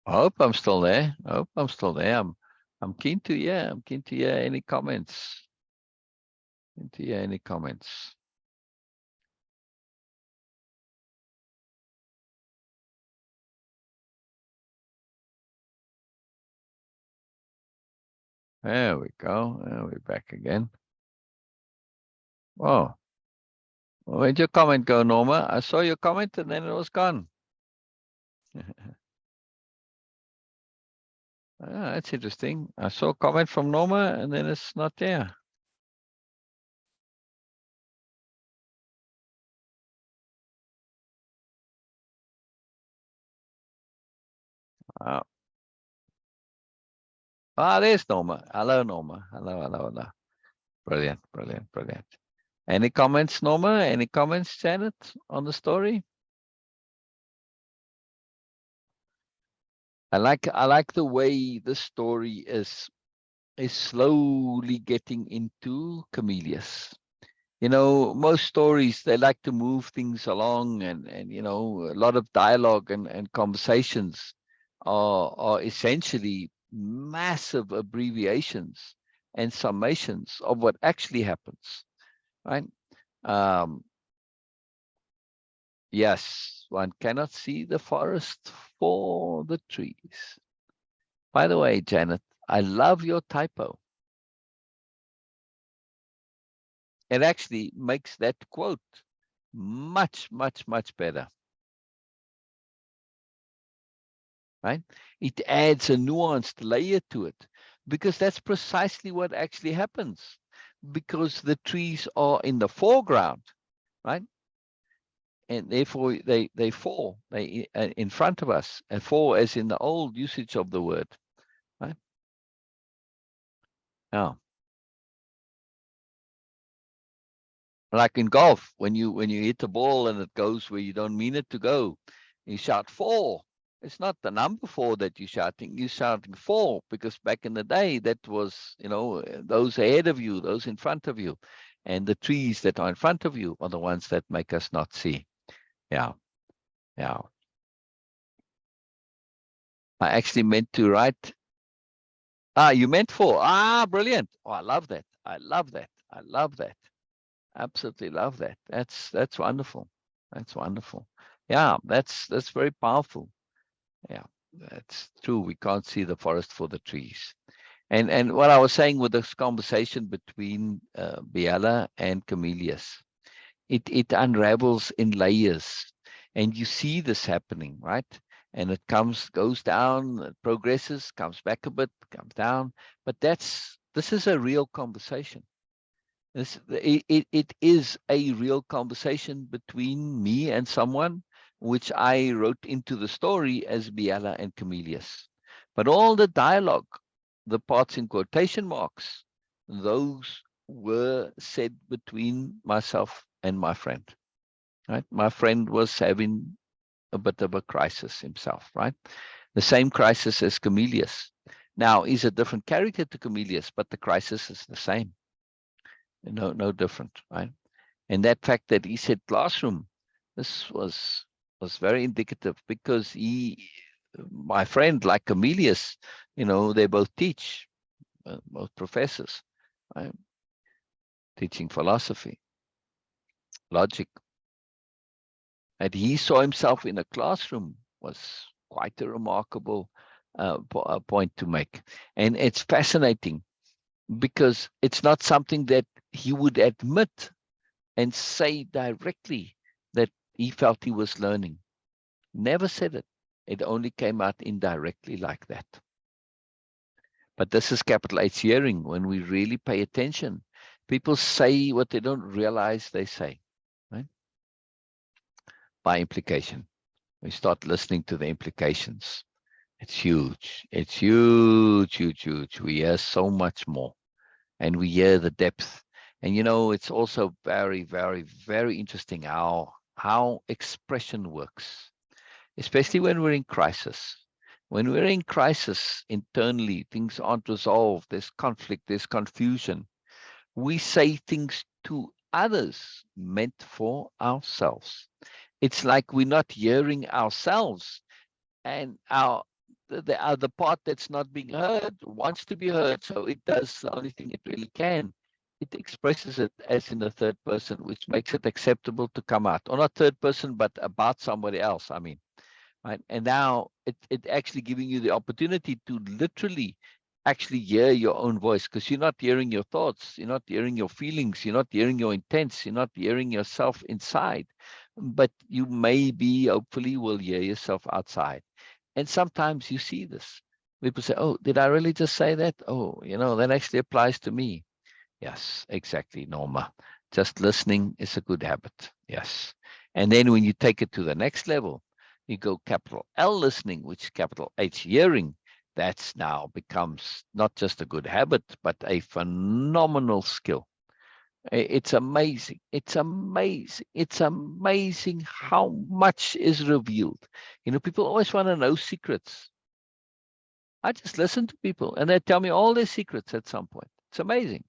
I hope I'm still there. I'm keen to hear. I'm keen to hear any comments. There we go. We're back again. Oh, where'd your comment go, Norma? I saw your comment and then it was gone. That's interesting. I saw a comment from Norma and then it's not there. Oh. There's Norma. Hello, Norma. Hello. Brilliant. Any comments, Norma? Any comments, Janet, on the story? I like the way the story is is slowly getting into camellias. You know, most stories, they like to move things along, and you know, a lot of dialogue and conversations are essentially massive abbreviations and summations of what actually happens, right? Um, yes, one cannot see the forest for the trees. By the way, Janet, I love your typo. It actually makes that quote much, much, much better, right? It adds a nuanced layer to it, because that's precisely what actually happens. Because the trees are in the foreground, right? And therefore they fall, they in front of us, and fall as in the old usage of the word, right? Now, like in golf, when you hit a ball and it goes where you don't mean it to go, you shout four. It's not the number four that you're shouting four, because back in the day that was, you know, those ahead of you, those in front of you, and the trees that are in front of you are the ones that make us not see. Yeah, yeah. I actually meant to write. You meant four. Brilliant. Oh, I love that. I love that. I love that. Absolutely love that. That's wonderful. That's wonderful. Yeah, that's very powerful. Yeah, that's true. We can't see the forest for the trees. And what I was saying with this conversation between Biella and Camellias, it unravels in layers, and you see this happening, right? And it goes down, it progresses, comes back a bit, comes down. But this is a real conversation. It is a real conversation between me and someone, which I wrote into the story as Biella and Camellias. But all the dialogue, the parts in quotation marks, those were said between myself and my friend. Right? My friend was having a bit of a crisis himself, right? The same crisis as Camellias. Now, he's a different character to Camellias, but the crisis is the same. No different, right? And that fact that he said classroom, this was very indicative, because my friend, like Camelius, you know, they both teach, both professors, right? Teaching philosophy, logic. And he saw himself in a classroom was quite a remarkable point to make. And it's fascinating, because it's not something that he would admit and say directly that he felt he was learning. Never said it. It only came out indirectly like that. But this is capital H hearing. When we really pay attention, people say what they don't realize they say, right? By implication. We start listening to the implications. It's huge. It's huge, huge, huge. We hear so much more, and we hear the depth. And you know, it's also very, very, very interesting how expression works, especially when we're in crisis. When we're in crisis internally, things aren't resolved, there's conflict, there's confusion. We say things to others meant for ourselves. It's like we're not hearing ourselves, and the part that's not being heard wants to be heard, so it does the only thing it really can. It expresses it as in the third person, which makes it acceptable to come out, or not third person, but about somebody else. I mean, right? And now it actually giving you the opportunity to literally actually hear your own voice, because you're not hearing your thoughts, you're not hearing your feelings, you're not hearing your intents, you're not hearing yourself inside, but you maybe, hopefully, will hear yourself outside. And sometimes you see this. People say, oh, did I really just say that? Oh, you know, that actually applies to me. Yes, exactly, Norma. Just listening is a good habit. Yes. And then when you take it to the next level, you go capital L listening, which capital H hearing. That's now becomes not just a good habit, but a phenomenal skill. It's amazing. It's amazing. It's amazing how much is revealed. You know, people always want to know secrets. I just listen to people and they tell me all their secrets at some point. It's amazing.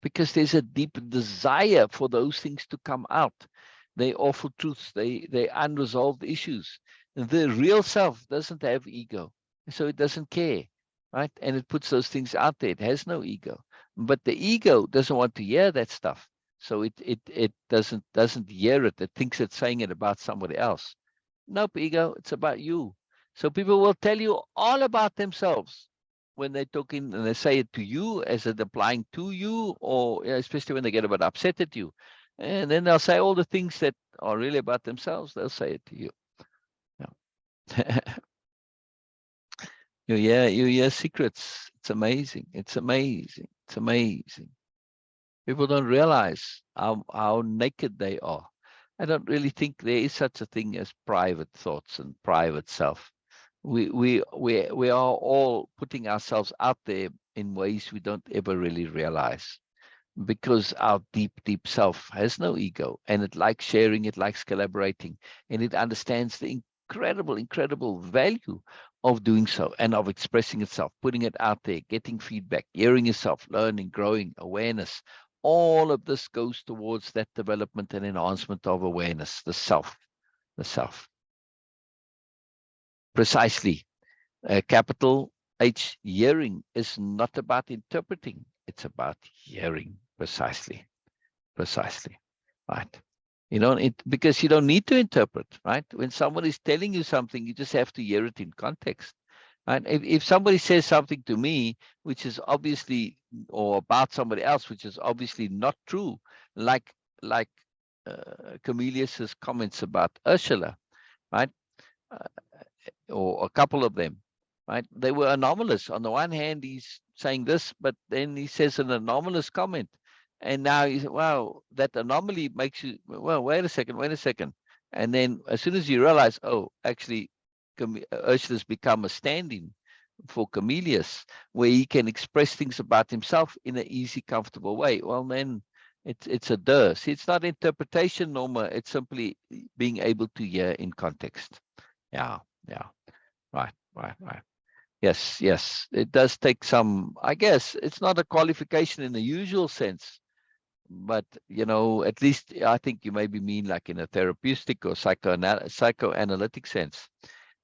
Because there's a deep desire for those things to come out. They awful truths, they unresolved issues. The real self doesn't have ego, so it doesn't care, right? And it puts those things out there. It has no ego, but the ego doesn't want to hear that stuff, so it doesn't hear it. It thinks it's saying it about somebody else. Nope, ego, it's about you. So people will tell you all about themselves when they're talking, and they say it to you as it applying to you, or especially when they get a bit upset at you. And then they'll say all the things that are really about themselves, they'll say it to you. Yeah. You hear secrets. It's amazing. It's amazing. It's amazing. People don't realize how naked they are. I don't really think there is such a thing as private thoughts and private self. We are all putting ourselves out there in ways we don't ever really realize, because our deep self has no ego, and it likes sharing, it likes collaborating, and it understands the incredible value of doing so and of expressing itself, putting it out there, getting feedback, hearing yourself, learning, growing, awareness. All of this goes towards that development and enhancement of awareness, the self. Precisely. Capital H, hearing, is not about interpreting. It's about hearing. Precisely. Right. Because you don't need to interpret, right? When someone is telling you something, you just have to hear it in context. And if somebody says something to me, which is obviously, or about somebody else, which is obviously not true, like Camelius's comments about Ursula, right? Uh, or a couple of them, right? They were anomalous. On the one hand, he's saying this, but then he says an anomalous comment. And now he's, wow, that anomaly makes you, well, wait a second. And then as soon as you realize, oh, actually, Ursula's become a stand-in for Camelius, where he can express things about himself in an easy, comfortable way. Well, then it's a duh. See, it's not interpretation, Norma. It's simply being able to hear in context. Yeah. Right. Yes. It does take some, I guess it's not a qualification in the usual sense, but at least I think you maybe mean like in a therapeutic or psychoanalytic sense.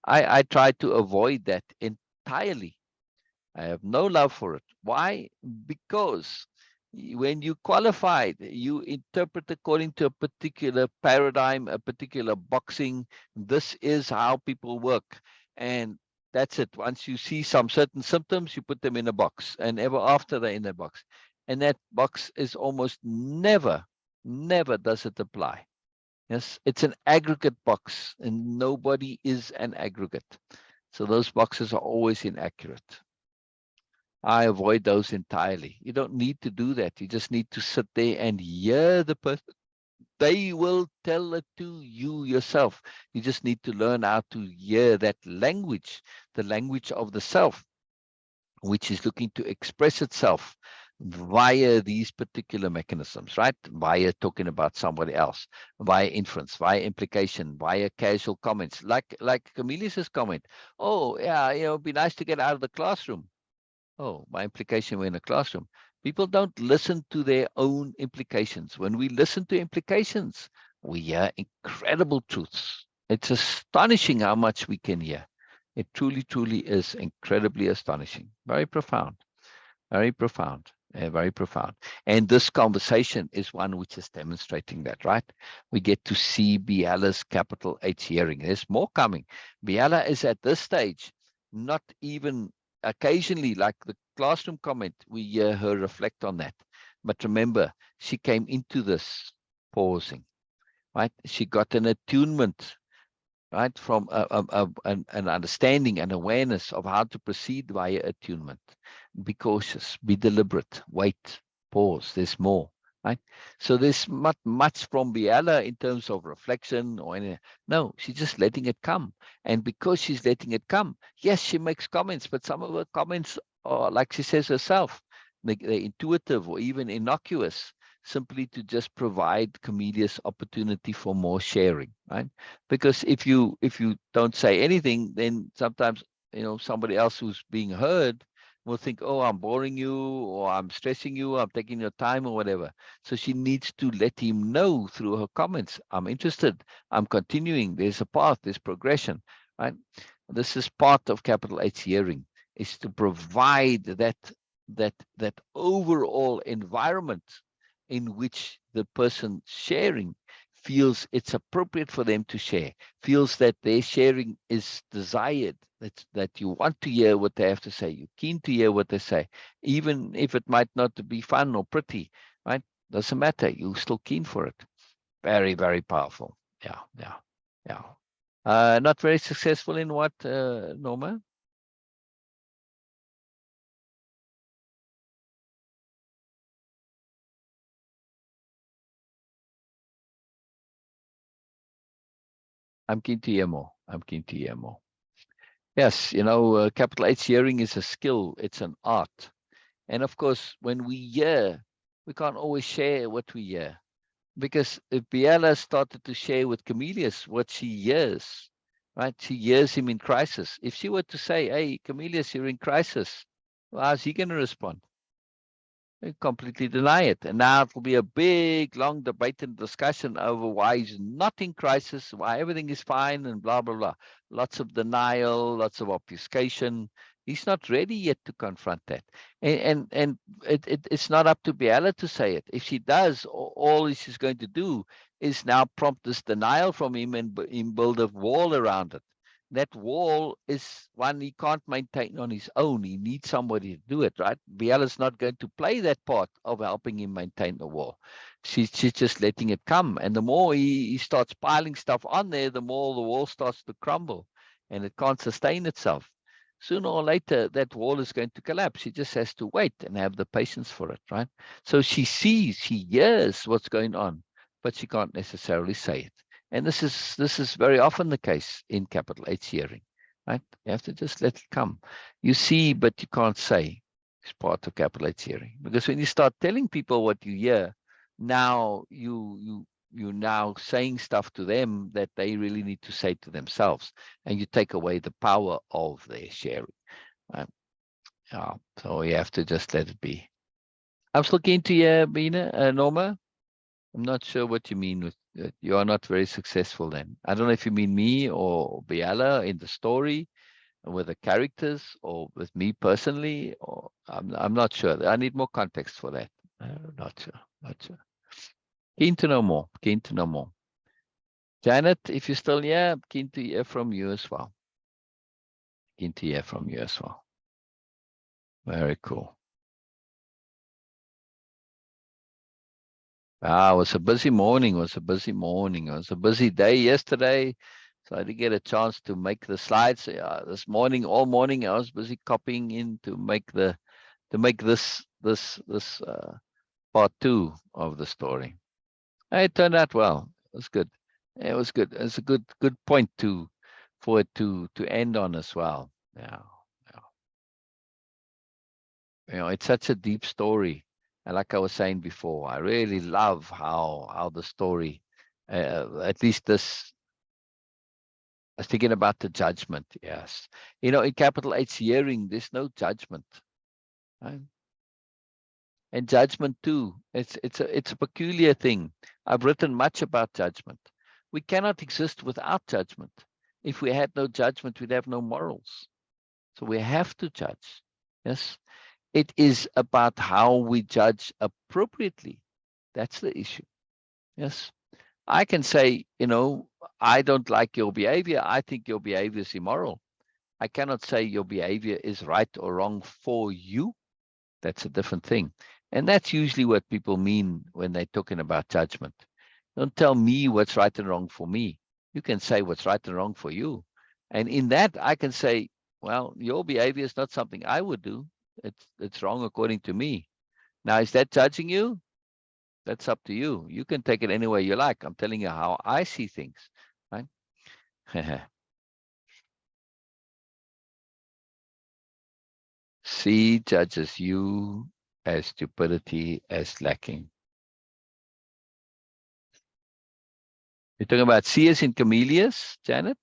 I try to avoid that entirely. I have no love for it. Why? Because when you qualified, you interpret according to a particular paradigm, a particular boxing. This is how people work. And that's it. Once you see some certain symptoms, you put them in a box. And ever after they're in that box. And that box is almost never does it apply. Yes, it's an aggregate box, and nobody is an aggregate. So those boxes are always inaccurate. I avoid those entirely. You don't need to do that. You just need to sit there and hear the person. They will tell it to you yourself. You just need to learn how to hear that language, the language of the self, which is looking to express itself via these particular mechanisms, right? Via talking about somebody else, via inference, via implication, via casual comments, like Camelius's comment. Oh, yeah, it'd be nice to get out of the classroom. Oh, by implication, we're in a classroom. People don't listen to their own implications. When we listen to implications, we hear incredible truths. It's astonishing how much we can hear. It truly is incredibly astonishing. Very profound, very profound, very profound. And this conversation is one which is demonstrating that, right? We get to see Biella's capital H hearing. There's more coming. Biella is at this stage not even occasionally, like the classroom comment, we hear her reflect on that. But remember, she came into this pausing, right? She got an attunement, right? From an understanding and awareness of how to proceed via attunement. Be cautious, be deliberate, wait, pause, there's more. Right? So there's much from Biella in terms of reflection or any. No, she's just letting it come. And because she's letting it come, yes, she makes comments, but some of her comments are, like she says herself, they're intuitive or even innocuous, simply to just provide Camelius opportunity for more sharing, right? Because if you don't say anything, then sometimes somebody else who's being heard will think, oh, I'm boring you, or I'm stressing you, I'm taking your time, or whatever. So she needs to let him know through her comments, I'm interested, I'm continuing, there's a path, there's progression, right? This is part of capital H hearing, is to provide that overall environment in which the person sharing feels it's appropriate for them to share, feels that their sharing is desired, that you want to hear what they have to say, you're keen to hear what they say, even if it might not be fun or pretty, right? Doesn't matter, you're still keen for it. Very, very powerful. Yeah, yeah, yeah. Not very successful in what, Norma? I'm keen to hear more. I'm keen to hear more. Yes, capital H hearing is a skill. It's an art. And of course, when we hear, we can't always share what we hear. Because if Biella started to share with Camillus what she hears, right? She hears him in crisis. If she were to say, hey, Camillus, you're in crisis, well, how's he going to respond? They completely deny it. And now it will be a big, long debate and discussion over why he's not in crisis, why everything is fine, and blah, blah, blah. Lots of denial, lots of obfuscation. He's not ready yet to confront that. And it's not up to Biella to say it. If she does, all she's going to do is now prompt this denial from him and build a wall around it. That wall is one he can't maintain on his own. He needs somebody to do it, right? Biella's not going to play that part of helping him maintain the wall. She's just letting it come. And the more he starts piling stuff on there, the more the wall starts to crumble and it can't sustain itself. Sooner or later, that wall is going to collapse. She just has to wait and have the patience for it, right? So she sees, she hears what's going on, but she can't necessarily say it. And this is very often the case in capital H hearing, right? You have to just let it come. You see, but you can't say. It's part of capital H hearing. Because when you start telling people what you hear, now you're now saying stuff to them that they really need to say to themselves, and you take away the power of their sharing. Right? Yeah, so you have to just let it be. I'm still keen to hear, Bina, Norma. I'm not sure what you mean with you are not very successful then. I don't know if you mean me or Biella in the story, with the characters, or with me personally, or I'm not sure. I need more context for that. Not sure. Not sure. Keen to know more. Keen to know more. Janet, if you're still here, I'm keen to hear from you as well. Keen to hear from you as well. Very cool. It was a busy morning. It was a busy morning. It was a busy day yesterday. So I didn't get a chance to make the slides. This morning, all morning, I was busy copying in to make this part 2 of the story. It turned out well. It was good. It was good. It's a good point for it to end on as well. Yeah. It's such a deep story. And like I was saying before, I really love how the story, at least this, I was thinking about the judgment. Yes. In capital H hearing, there's no judgment. Right? And judgment too. It's a peculiar thing. I've written much about judgment. We cannot exist without judgment. If we had no judgment, we'd have no morals. So we have to judge. Yes. It is about how we judge appropriately. That's the issue. Yes. I can say, I don't like your behavior. I think your behavior is immoral. I cannot say your behavior is right or wrong for you. That's a different thing. And that's usually what people mean when they're talking about judgment. Don't tell me what's right and wrong for me. You can say what's right and wrong for you. And in that, I can say, well, your behavior is not something I would do. It's wrong according to me. Now, is that judging you? That's up to you. You can take it any way you like. I'm telling you how I see things, right? C judges you as stupidity, as lacking. You're talking about C as in Camillus, Janet?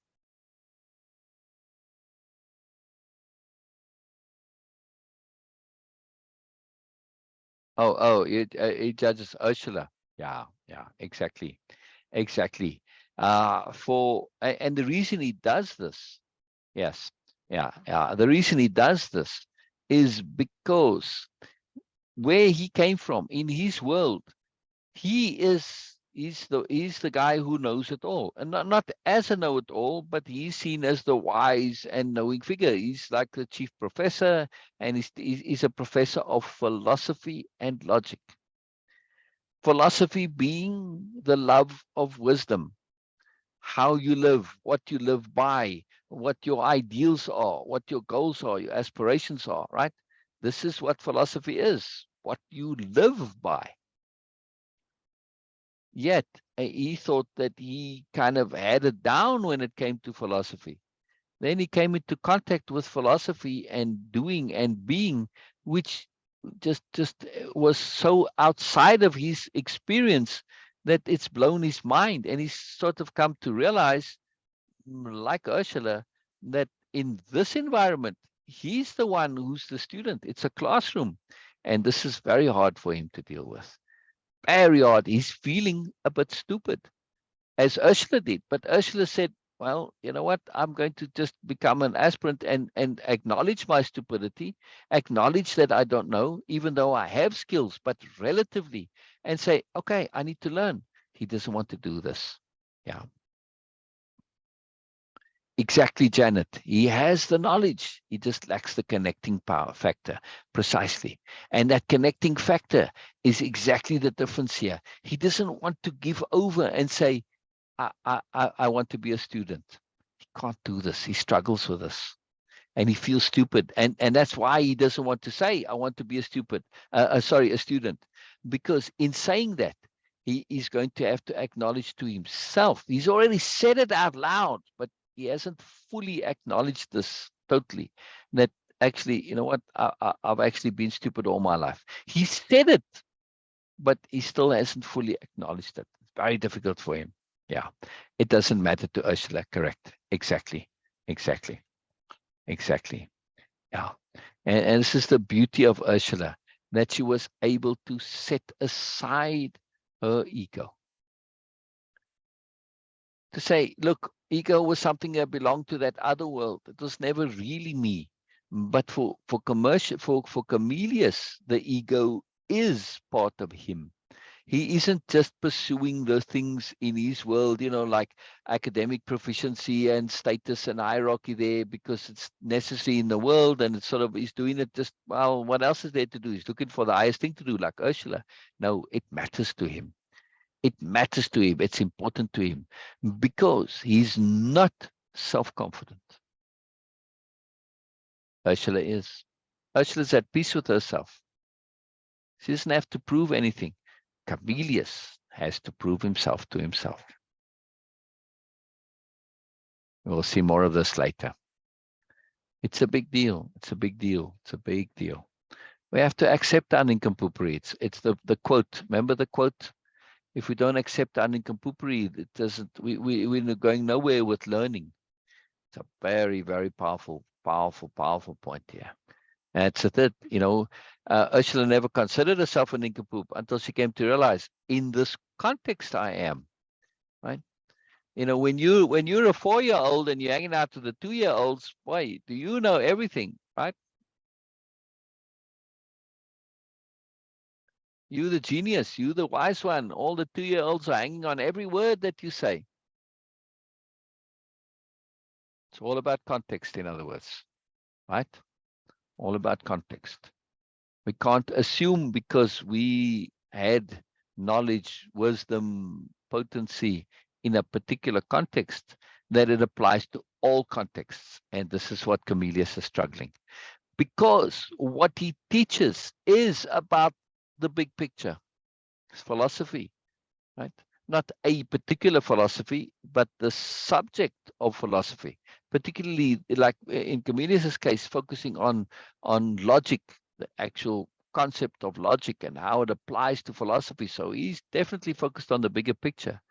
He judges Ursula. Yeah, yeah, exactly, exactly. And the reason he does this, yes, yeah, yeah. The reason he does this is because where he came from in his world, he's the guy who knows it all, and not as a know-it-all, but he's seen as the wise and knowing figure. He's like the chief professor, and he's a professor of philosophy and logic. Philosophy being the love of wisdom, how you live, what you live by, what your ideals are, what your goals are, your aspirations are, right? This is what philosophy is, what you live by. Yet he thought that he kind of had it down when it came to philosophy. Then he came into contact with philosophy and doing and being, which just was so outside of his experience that it's blown his mind. And he's sort of come to realize, like Ursula, that in this environment, he's the one who's the student. It's a classroom. And this is very hard for him to deal with. Very hard. He's feeling a bit stupid, as Ursula did. But Ursula said, well, you know what? I'm going to just become an aspirant and acknowledge my stupidity, acknowledge that I don't know, even though I have skills, but relatively, and say, okay, I need to learn. He doesn't want to do this. Yeah. Exactly, Janet. He has the knowledge. He just lacks the connecting power factor, precisely. And that connecting factor is exactly the difference here. He doesn't want to give over and say, I want to be a student. He can't do this. He struggles with this. And he feels stupid. And that's why he doesn't want to say, I want to be a a student. Because in saying that, he is going to have to acknowledge to himself. He's already said it out loud, but he hasn't fully acknowledged this totally. That actually, you know what? I've actually been stupid all my life. He said it, but he still hasn't fully acknowledged it. It's very difficult for him. Yeah. It doesn't matter to Ursula. Correct. Exactly. Exactly. Exactly. Yeah. And this is the beauty of Ursula, that she was able to set aside her ego. To say, look, ego was something that belonged to that other world. It was never really me. But for Cornelius, the ego is part of him. He isn't just pursuing the things in his world, like academic proficiency and status and hierarchy there because it's necessary in the world, and it's sort of, he's doing it just, well, what else is there to do? He's looking for the highest thing to do, like Ursula. No, it matters to him. It matters to him. It's important to him because he's not self-confident. Ursula is. Ursula's at peace with herself. She doesn't have to prove anything. Cornelius has to prove himself to himself. We'll see more of this later. It's a big deal. It's a big deal. It's a big deal. We have to accept our nincompoopry. It's the quote. Remember the quote? If we don't accept our nincompoopry, it doesn't. We're going nowhere with learning. It's a very, very powerful point here. And it's a third. Ursula never considered herself a nincompoop until she came to realize, in this context, I am. Right? When you're a 4-year-old and you're hanging out with the 2-year-olds, boy, do you know everything, right? You the genius, you the wise one. All the 2-year-olds are hanging on every word that you say. It's all about context, in other words, right? All about context. We can't assume because we had knowledge, wisdom, potency in a particular context that it applies to all contexts. And this is what Cornelius is struggling. Because what he teaches is about the big picture. It's philosophy, right? Not a particular philosophy, but the subject of philosophy, particularly like in Cornelius's case, focusing on logic, the actual concept of logic and how it applies to philosophy. So he's definitely focused on the bigger picture.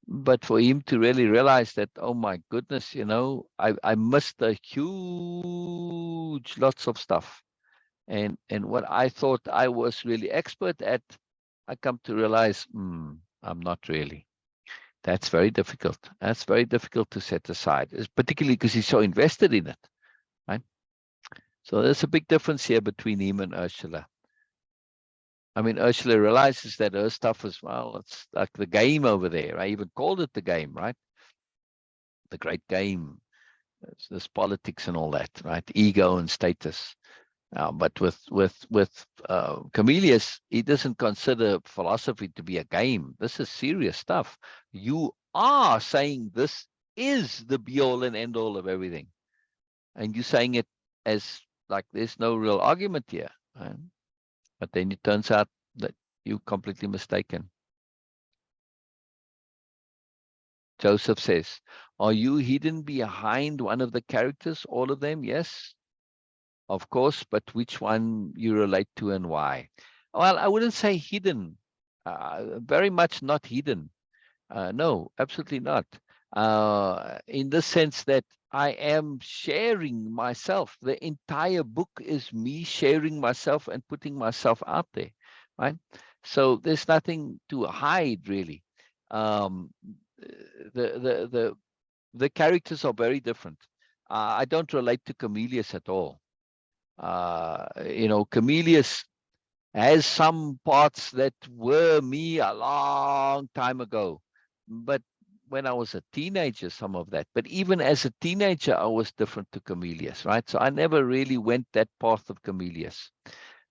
But for him to really realize that, oh my goodness, I missed a huge lots of stuff. And what I thought I was really expert at, I come to realize, I'm not really. That's very difficult. That's very difficult to set aside, particularly because he's so invested in it, right? So there's a big difference here between him and Ursula. I mean, Ursula realizes that her stuff is, well, it's like the game over there. I even called it the game, right? The great game. It's this politics and all that, right? Ego and status. But with Camillus, he doesn't consider philosophy to be a game. This is serious stuff. You are saying this is the be-all and end-all of everything. And you're saying it as like there's no real argument here. Right? But then it turns out that you're completely mistaken. Joseph says, are you hidden behind one of the characters? All of them? Yes, of course, but which one you relate to and why? Well, I wouldn't say hidden. Very much not hidden. No, absolutely not. In the sense that I am sharing myself. The entire book is me sharing myself and putting myself out there, right? So there's nothing to hide, really. Um, the characters are very different. I don't relate to Camillus at all. Camillus has some parts that were me a long time ago, but when I was a teenager, some of that. But even as a teenager, I was different to Camillus, right? So I never really went that path of Camillus.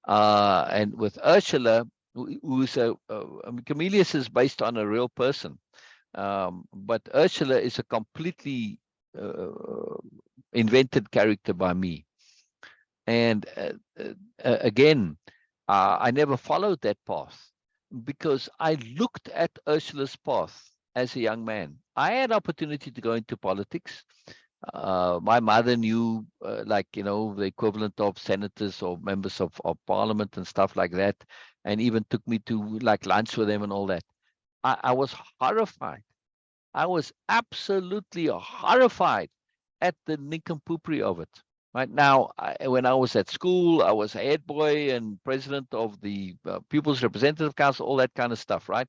And with Ursula, who's Camillus is based on a real person, but Ursula is a completely invented character by me. And again, I never followed that path because I looked at Ursula's path as a young man. I had opportunity to go into politics. My mother knew, the equivalent of senators or members of parliament and stuff like that, and even took me to like lunch with them and all that. I was horrified. I was absolutely horrified at the nincompoopery of it. Right now, when I was at school, I was a head boy and president of the Pupils Representative Council, all that kind of stuff, right?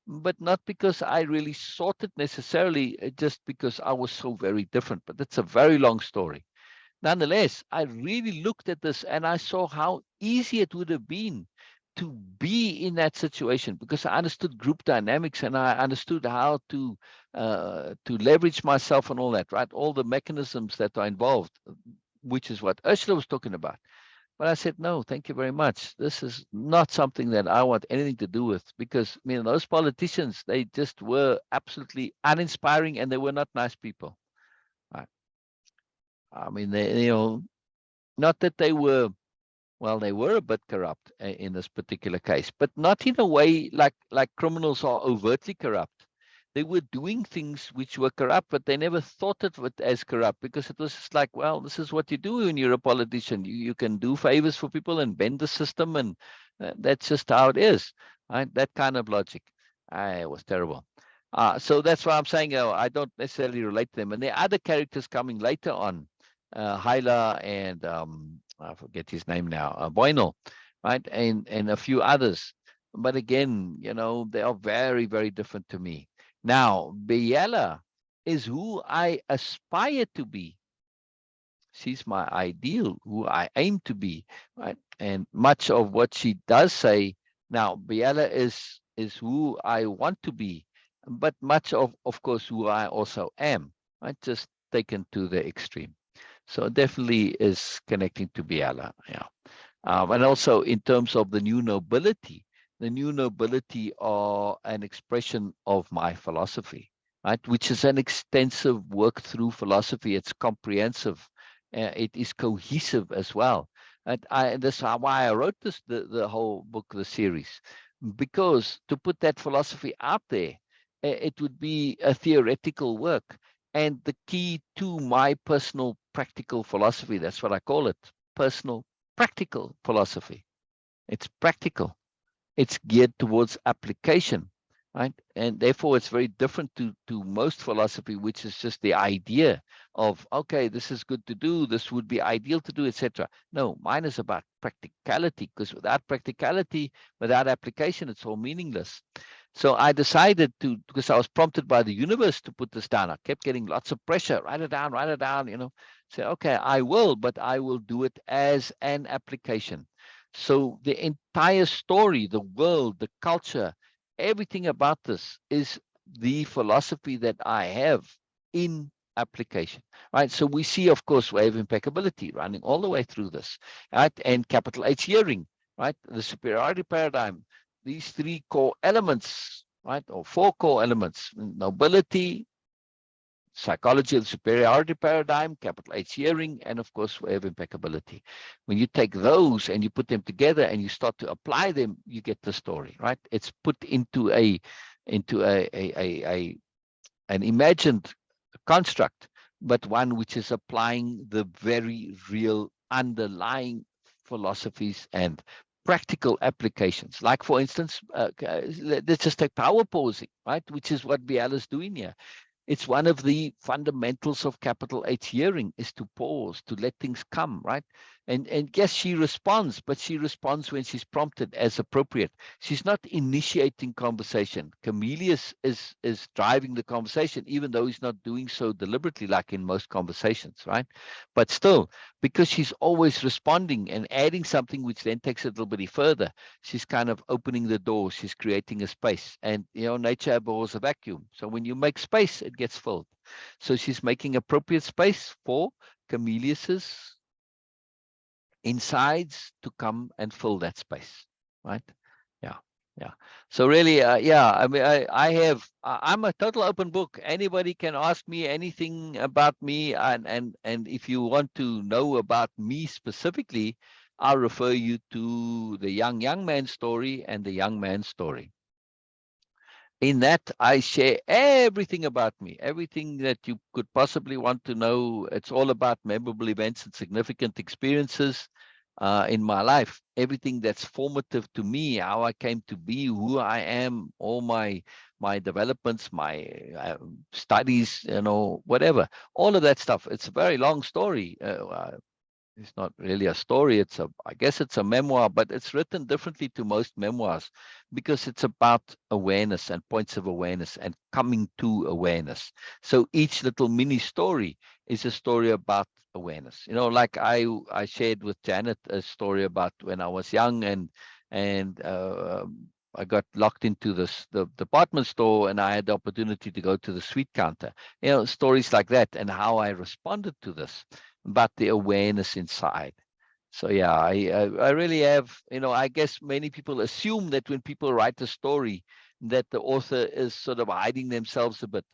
But not because I really sought it necessarily, just because I was so very different. But that's a very long story. Nonetheless, I really looked at this and I saw how easy it would have been to be in that situation because I understood group dynamics and I understood how to leverage myself and all that, right? All the mechanisms that are involved, which is what Ursula was talking about. But I said, no, thank you very much. This is not something that I want anything to do with because, those politicians, they just were absolutely uninspiring and they were not nice people. Right? They, not that they were, well, they were a bit corrupt in this particular case, but not in a way like criminals are overtly corrupt. They were doing things which were corrupt, but they never thought of it as corrupt because it was just like, well, this is what you do when you're a politician. You can do favors for people and bend the system, and that's just how it is. Right? That kind of logic. It was terrible. So that's why I'm saying I don't necessarily relate to them. And there are other characters coming later on, Hyla and I forget his name now, Boinel, right? And a few others. But again, they are very, very different to me. Now, Biella is who I aspire to be. She's my ideal, who I aim to be, right? And much of what she does say, now, Biella is who I want to be, but much of course, who I also am, right? Just taken to the extreme. So definitely is connecting to Biella, yeah. And also in terms of the new nobility are an expression of my philosophy, right? Which is an extensive work through philosophy. It's comprehensive. It is cohesive as well. And that's why I wrote the whole book, the series, because to put that philosophy out there, it would be a theoretical work. And the key to my personal practical philosophy, that's what I call it, personal practical philosophy. It's practical. It's geared towards application. right? And therefore, it's very different to most philosophy, which is just the idea of, okay, this is good to do, this would be ideal to do, etc. No, mine is about practicality, because without practicality, without application, it's all meaningless. So I decided to, because I was prompted by the universe to put this down. I kept getting lots of pressure, write it down, Say, okay, I will, but I will do it as an application. So the entire story, the world, the culture, everything about this is the philosophy that I have in application, right? So we see, of course, Way-of-Impeccability running all the way through this, right? And capital H hearing, right? The superiority paradigm, these three core elements, right? Or four core elements: nobility, psychology of the superiority paradigm, capital H hearing, and of course, Way-of-Impeccability. When you take those and you put them together and you start to apply them, you get the story, right? It's put into an imagined construct, but one which is applying the very real underlying philosophies and practical applications. Like, for instance, let's just take power pausing, right? Which is what Biella is doing here. It's one of the fundamentals of capital H hearing, is to pause, to let things come, right? And yes, she responds, but she responds when she's prompted as appropriate. She's not initiating conversation. Chameleus is driving the conversation, even though he's not doing so deliberately like in most conversations, right? But still, because she's always responding and adding something which then takes it a little bit further, she's kind of opening the door, she's creating a space. And nature abhors a vacuum. So when you make space, it gets filled. So she's making appropriate space for Chameleus's insides to come and fill that space, right? Yeah, yeah. So really, yeah, I mean, I'm a total open book. Anybody can ask me anything about me, and if you want to know about me specifically, I'll refer you to the young man story and the young man story. In that, I share everything about me, everything that you could possibly want to know. It's all about memorable events and significant experiences in my life, everything that's formative to me, how I came to be who I am, all my developments, my studies, whatever, all of that stuff. It's a very long story. It's not really a story. I guess it's a memoir, but it's written differently to most memoirs, because it's about awareness and points of awareness and coming to awareness. So each little mini story is a story about awareness. Like I shared with Janet a story about when I was young, and I got locked into the department store, and I had the opportunity to go to the sweet counter. Stories like that, and how I responded to this, but the awareness inside. So yeah, I really have, I guess many people assume that when people write a story, that the author is sort of hiding themselves a bit.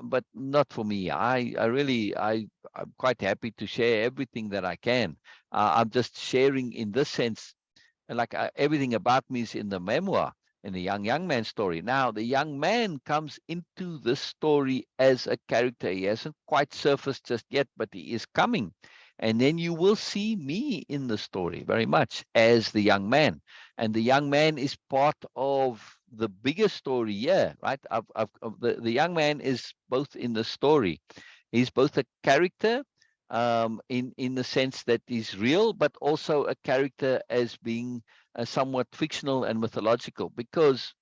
But not for me. I'm quite happy to share everything that I can. I'm just sharing in this sense, and like everything about me is in the memoir, in the young man story. Now the young man comes into this story as a character. He hasn't quite surfaced just yet, but he is coming. And then you will see me in the story very much as the young man. And the young man is part of the bigger story. Yeah, right. The young man is both in the story. He's both a character, in the sense that he's real, but also a character as being somewhat fictional and mythological, because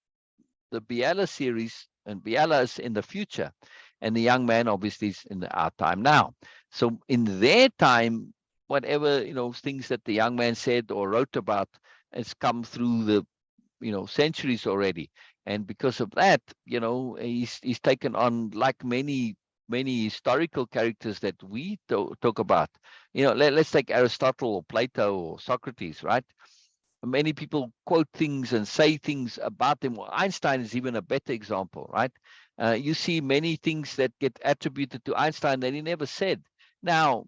the Biella series, and Biella is in the future, and the young man obviously is in our time now. So in their time, whatever things that the young man said or wrote about has come through the centuries already. And because of that, he's taken on, like many historical characters that we talk about. Let's take Aristotle or Plato or Socrates, right? Many people quote things and say things about them. Well, Einstein is even a better example, right? You see many things that get attributed to Einstein that he never said. Now,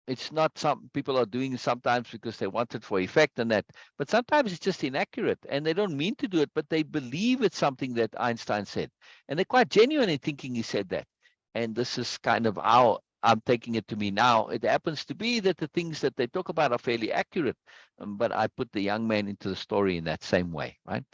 it's not, some people are doing sometimes because they want it for effect and that, but sometimes it's just inaccurate and they don't mean to do it, but they believe it's something that Einstein said. And they're quite genuine in thinking he said that. And this is kind of how I'm taking it to me now. It happens to be that the things that they talk about are fairly accurate, but I put the young man into the story in that same way, right?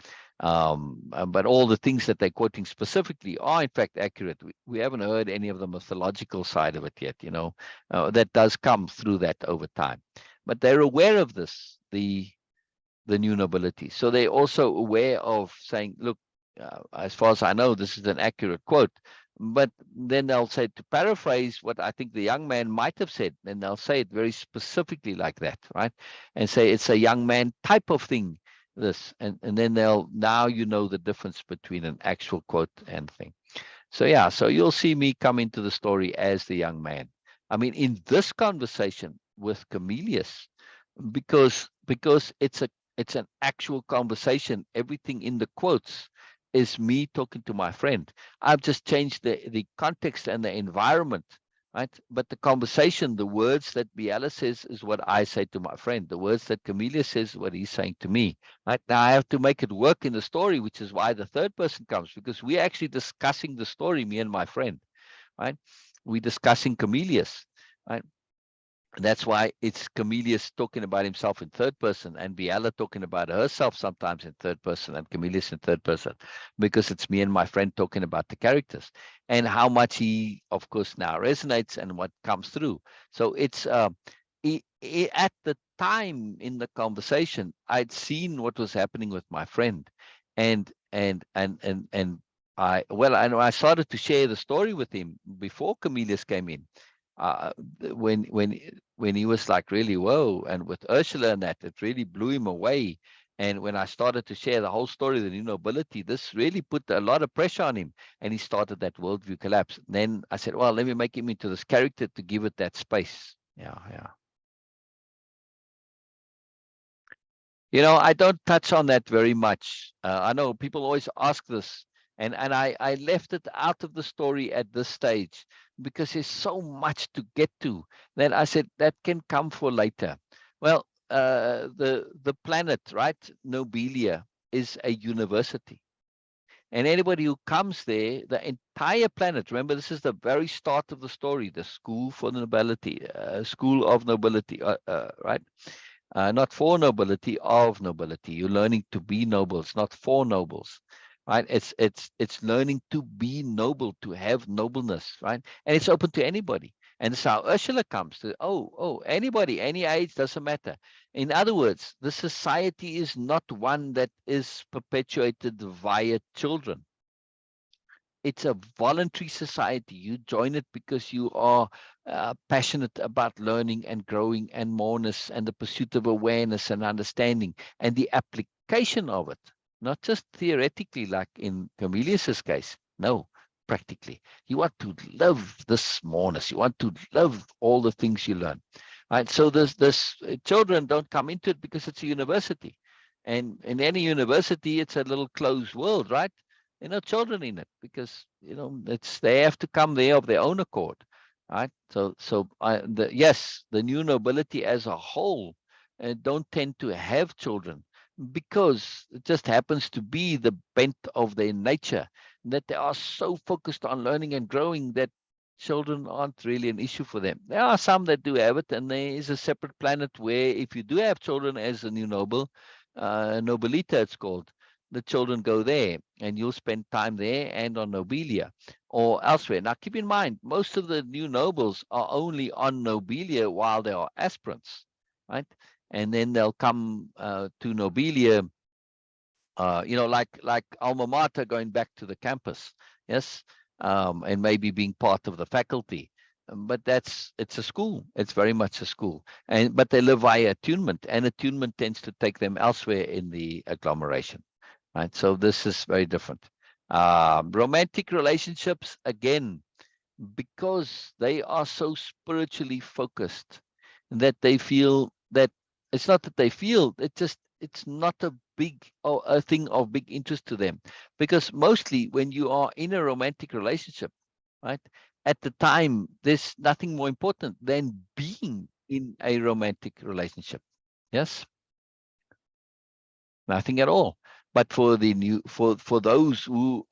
But all the things that they're quoting specifically are in fact accurate. We haven't heard any of the mythological side of it yet, that does come through that over time. But they're aware of this, the new nobility. So they're also aware of saying, look, as far as I know, this is an accurate quote. But then they'll say, to paraphrase what I think the young man might have said, and they'll say it very specifically like that, right? And say it's a young man type of thing, this. And then now the difference between an actual quote and thing. So yeah, so you'll see me come into the story as the young man. I mean, in this conversation with Camillus, because it's an actual conversation. Everything in the quotes is me talking to my friend. I've just changed the context and the environment, right? But the conversation, the words that Biella says is what I say to my friend. The words that Camillus says is what he's saying to me. Right now, I have to make it work in the story, which is why the third person comes, because we're actually discussing the story, me and my friend, right? We're discussing Camillus, right? And that's why it's Camillus talking about himself in third person and Biella talking about herself sometimes in third person and Camillus in third person, because it's me and my friend talking about the characters and how much he, of course, now resonates and what comes through. So it's at the time in the conversation, I'd seen what was happening with my friend, and I started to share the story with him before Camillus came in. Uh, when he was like really whoa, and with Ursula and that, it really blew him away. And when I started to share the whole story of the new nobility, this really put a lot of pressure on him, and he started that worldview collapse. Then I said, well, let me make him into this character to give it that space. Yeah. I don't touch on that very much. I know people always ask this, and I left it out of the story at this stage because there's so much to get to that I said that can come for later. Well, the planet, right, Nobelia, is a university. And anybody who comes there, the entire planet, remember, this is the very start of the story, the school for the nobility, school of nobility, right? Not for nobility, of nobility. You're learning to be nobles, not for nobles, right? It's learning to be noble, to have nobleness, right? And it's open to anybody. And this is how Ursula comes to, anybody, any age, doesn't matter. In other words, the society is not one that is perpetuated via children. It's a voluntary society. You join it because you are passionate about learning and growing and moreness and the pursuit of awareness and understanding and the application of it, not just theoretically like in Camillus's case. No, practically. You want to live this moreness. You want to live all the things you learn. Right? So this children don't come into it because it's a university. And in any university, it's a little closed world, right? Children in it, because they have to come there of their own accord, right? Yes, the new nobility as a whole don't tend to have children because it just happens to be the bent of their nature, that they are so focused on learning and growing that children aren't really an issue for them. There are some that do have it, and there is a separate planet where if you do have children as a new noble, nobilita it's called, the children go there and you'll spend time there and on Nobelia or elsewhere. Now, keep in mind, most of the new nobles are only on Nobelia while they are aspirants, right? And then they'll come to Nobelia, like alma mater, going back to the campus, yes, and maybe being part of the faculty. But it's a school. It's very much a school, but they live via attunement, and attunement tends to take them elsewhere in the agglomeration. Right, so this is very different. Romantic relationships, again, because they are so spiritually focused, that they feel that it's not that they feel, it's not a big or a thing of big interest to them, because mostly when you are in a romantic relationship, right, at the time there's nothing more important than being in a romantic relationship. Yes, nothing at all. But for the new, for those who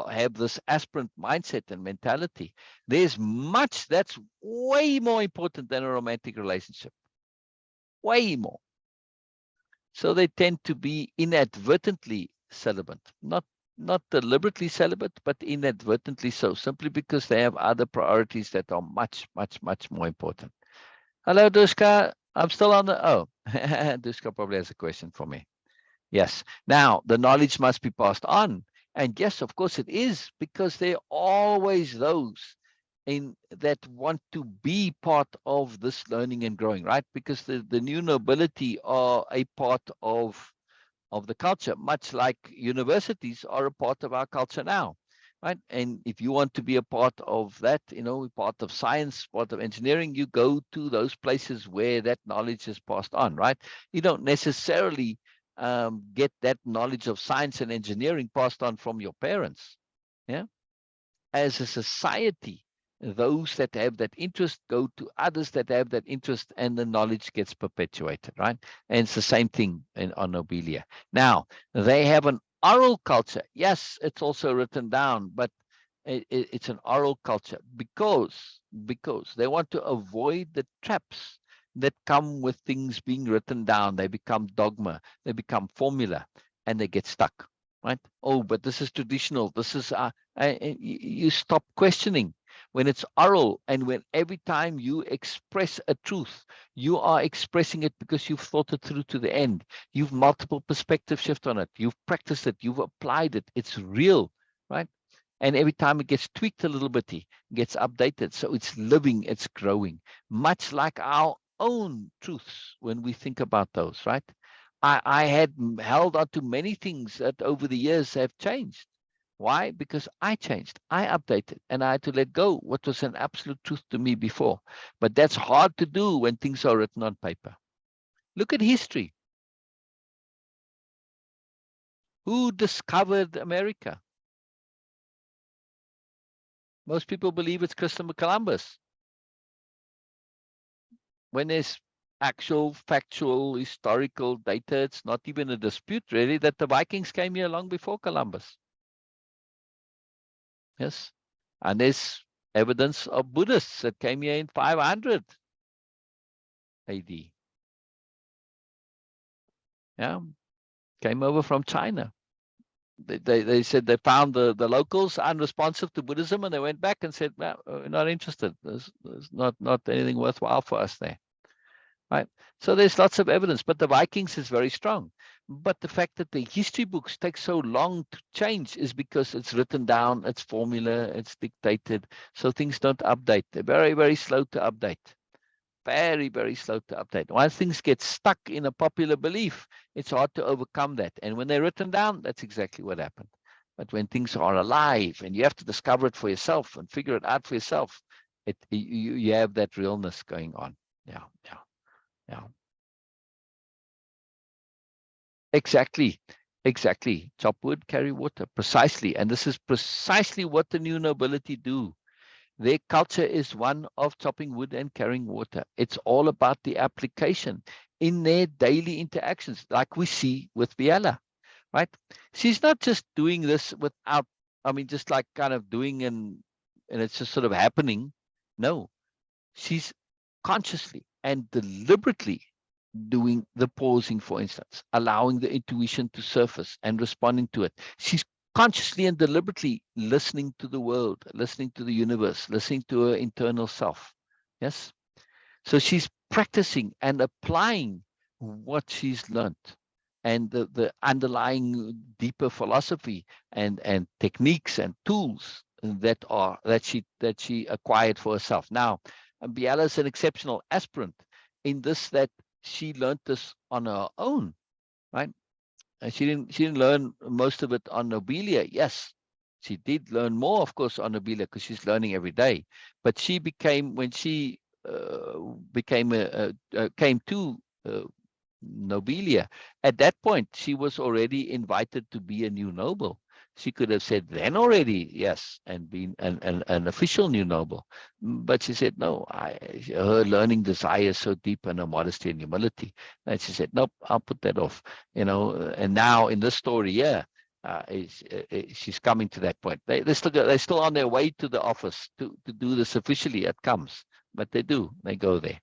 have this aspirant mindset and mentality, there's much that's way more important than a romantic relationship. Way more. So they tend to be inadvertently celibate, not deliberately celibate, but inadvertently so, simply because they have other priorities that are much, much, much more important. Hello, Dushka. I'm still on the, oh, Dushka probably has a question for me. Yes. Now, the knowledge must be passed on. And yes, of course it is, because there are always those in that want to be part of this learning and growing, right? Because the new nobility are a part of the culture, much like universities are a part of our culture now, right? And if you want to be a part of that, part of science, part of engineering, you go to those places where that knowledge is passed on, right? You don't necessarily get that knowledge of science and engineering passed on from your parents. Yeah. As a society, those that have that interest go to others that have that interest, and the knowledge gets perpetuated, right? And it's the same thing on Nobelia. Now, they have an oral culture. Yes, it's also written down, but it's an oral culture because they want to avoid the traps that come with things being written down. They become dogma, they become formula, and they get stuck, right? Oh, but this is traditional. This is you stop questioning when it's oral, and when every time you express a truth, you are expressing it because you've thought it through to the end. You've multiple perspective shift on it. You've practiced it. You've applied it. It's real, right? And every time it gets tweaked a little bit, it gets updated. So it's living, it's growing, much like our own truths when we think about those, right? I had held on to many things that over the years have changed. Why? Because I changed, I updated, and I had to let go what was an absolute truth to me before. But that's hard to do when things are written on paper. Look at history. Who discovered America? Most people believe it's Christopher Columbus. When there's actual, factual, historical data, it's not even a dispute, really, that the Vikings came here long before Columbus. Yes. And there's evidence of Buddhists that came here in 500 AD. Yeah. Came over from China. They said they found the locals unresponsive to Buddhism, and they went back and said, well, we're not interested. There's not anything worthwhile for us there. Right. So there's lots of evidence, but the Vikings is very strong. But the fact that the history books take so long to change is because it's written down, it's formula, it's dictated. So things don't update. They're very, very slow to update. Very, very slow to update. Once things get stuck in a popular belief, it's hard to overcome that. And when they're written down, that's exactly what happened. But when things are alive and you have to discover it for yourself and figure it out for yourself, you have that realness going on. Yeah, yeah. Yeah, exactly. Exactly. Chop wood, carry water. Precisely. And this is precisely what the new nobility do. Their culture is one of chopping wood and carrying water. It's all about the application in their daily interactions, like we see with Biella, right? She's not just doing this without, just like kind of doing and it's just sort of happening. No, she's consciously and deliberately doing the pausing, for instance, allowing the intuition to surface and responding to it. She's consciously and deliberately listening to the world, listening to the universe, listening to her internal self. Yes. So she's practicing and applying what she's learned, and the underlying deeper philosophy and techniques and tools that she acquired for herself. Now, Biella is an exceptional aspirant in this, that she learned this on her own, right? And she didn't learn most of it on Nobelia. Yes, she did learn more, of course, on Nobelia, because she's learning every day. But she became, when she came to Nobelia, at that point, she was already invited to be a new noble. She could have said then already, yes, and been an official new noble. But she said, no, her learning desire is so deep, and her modesty and humility. And she said, nope, I'll put that off. And now in this story, yeah, she's coming to that point. They're still on their way to the office to do this officially. It comes, but they do. They go there.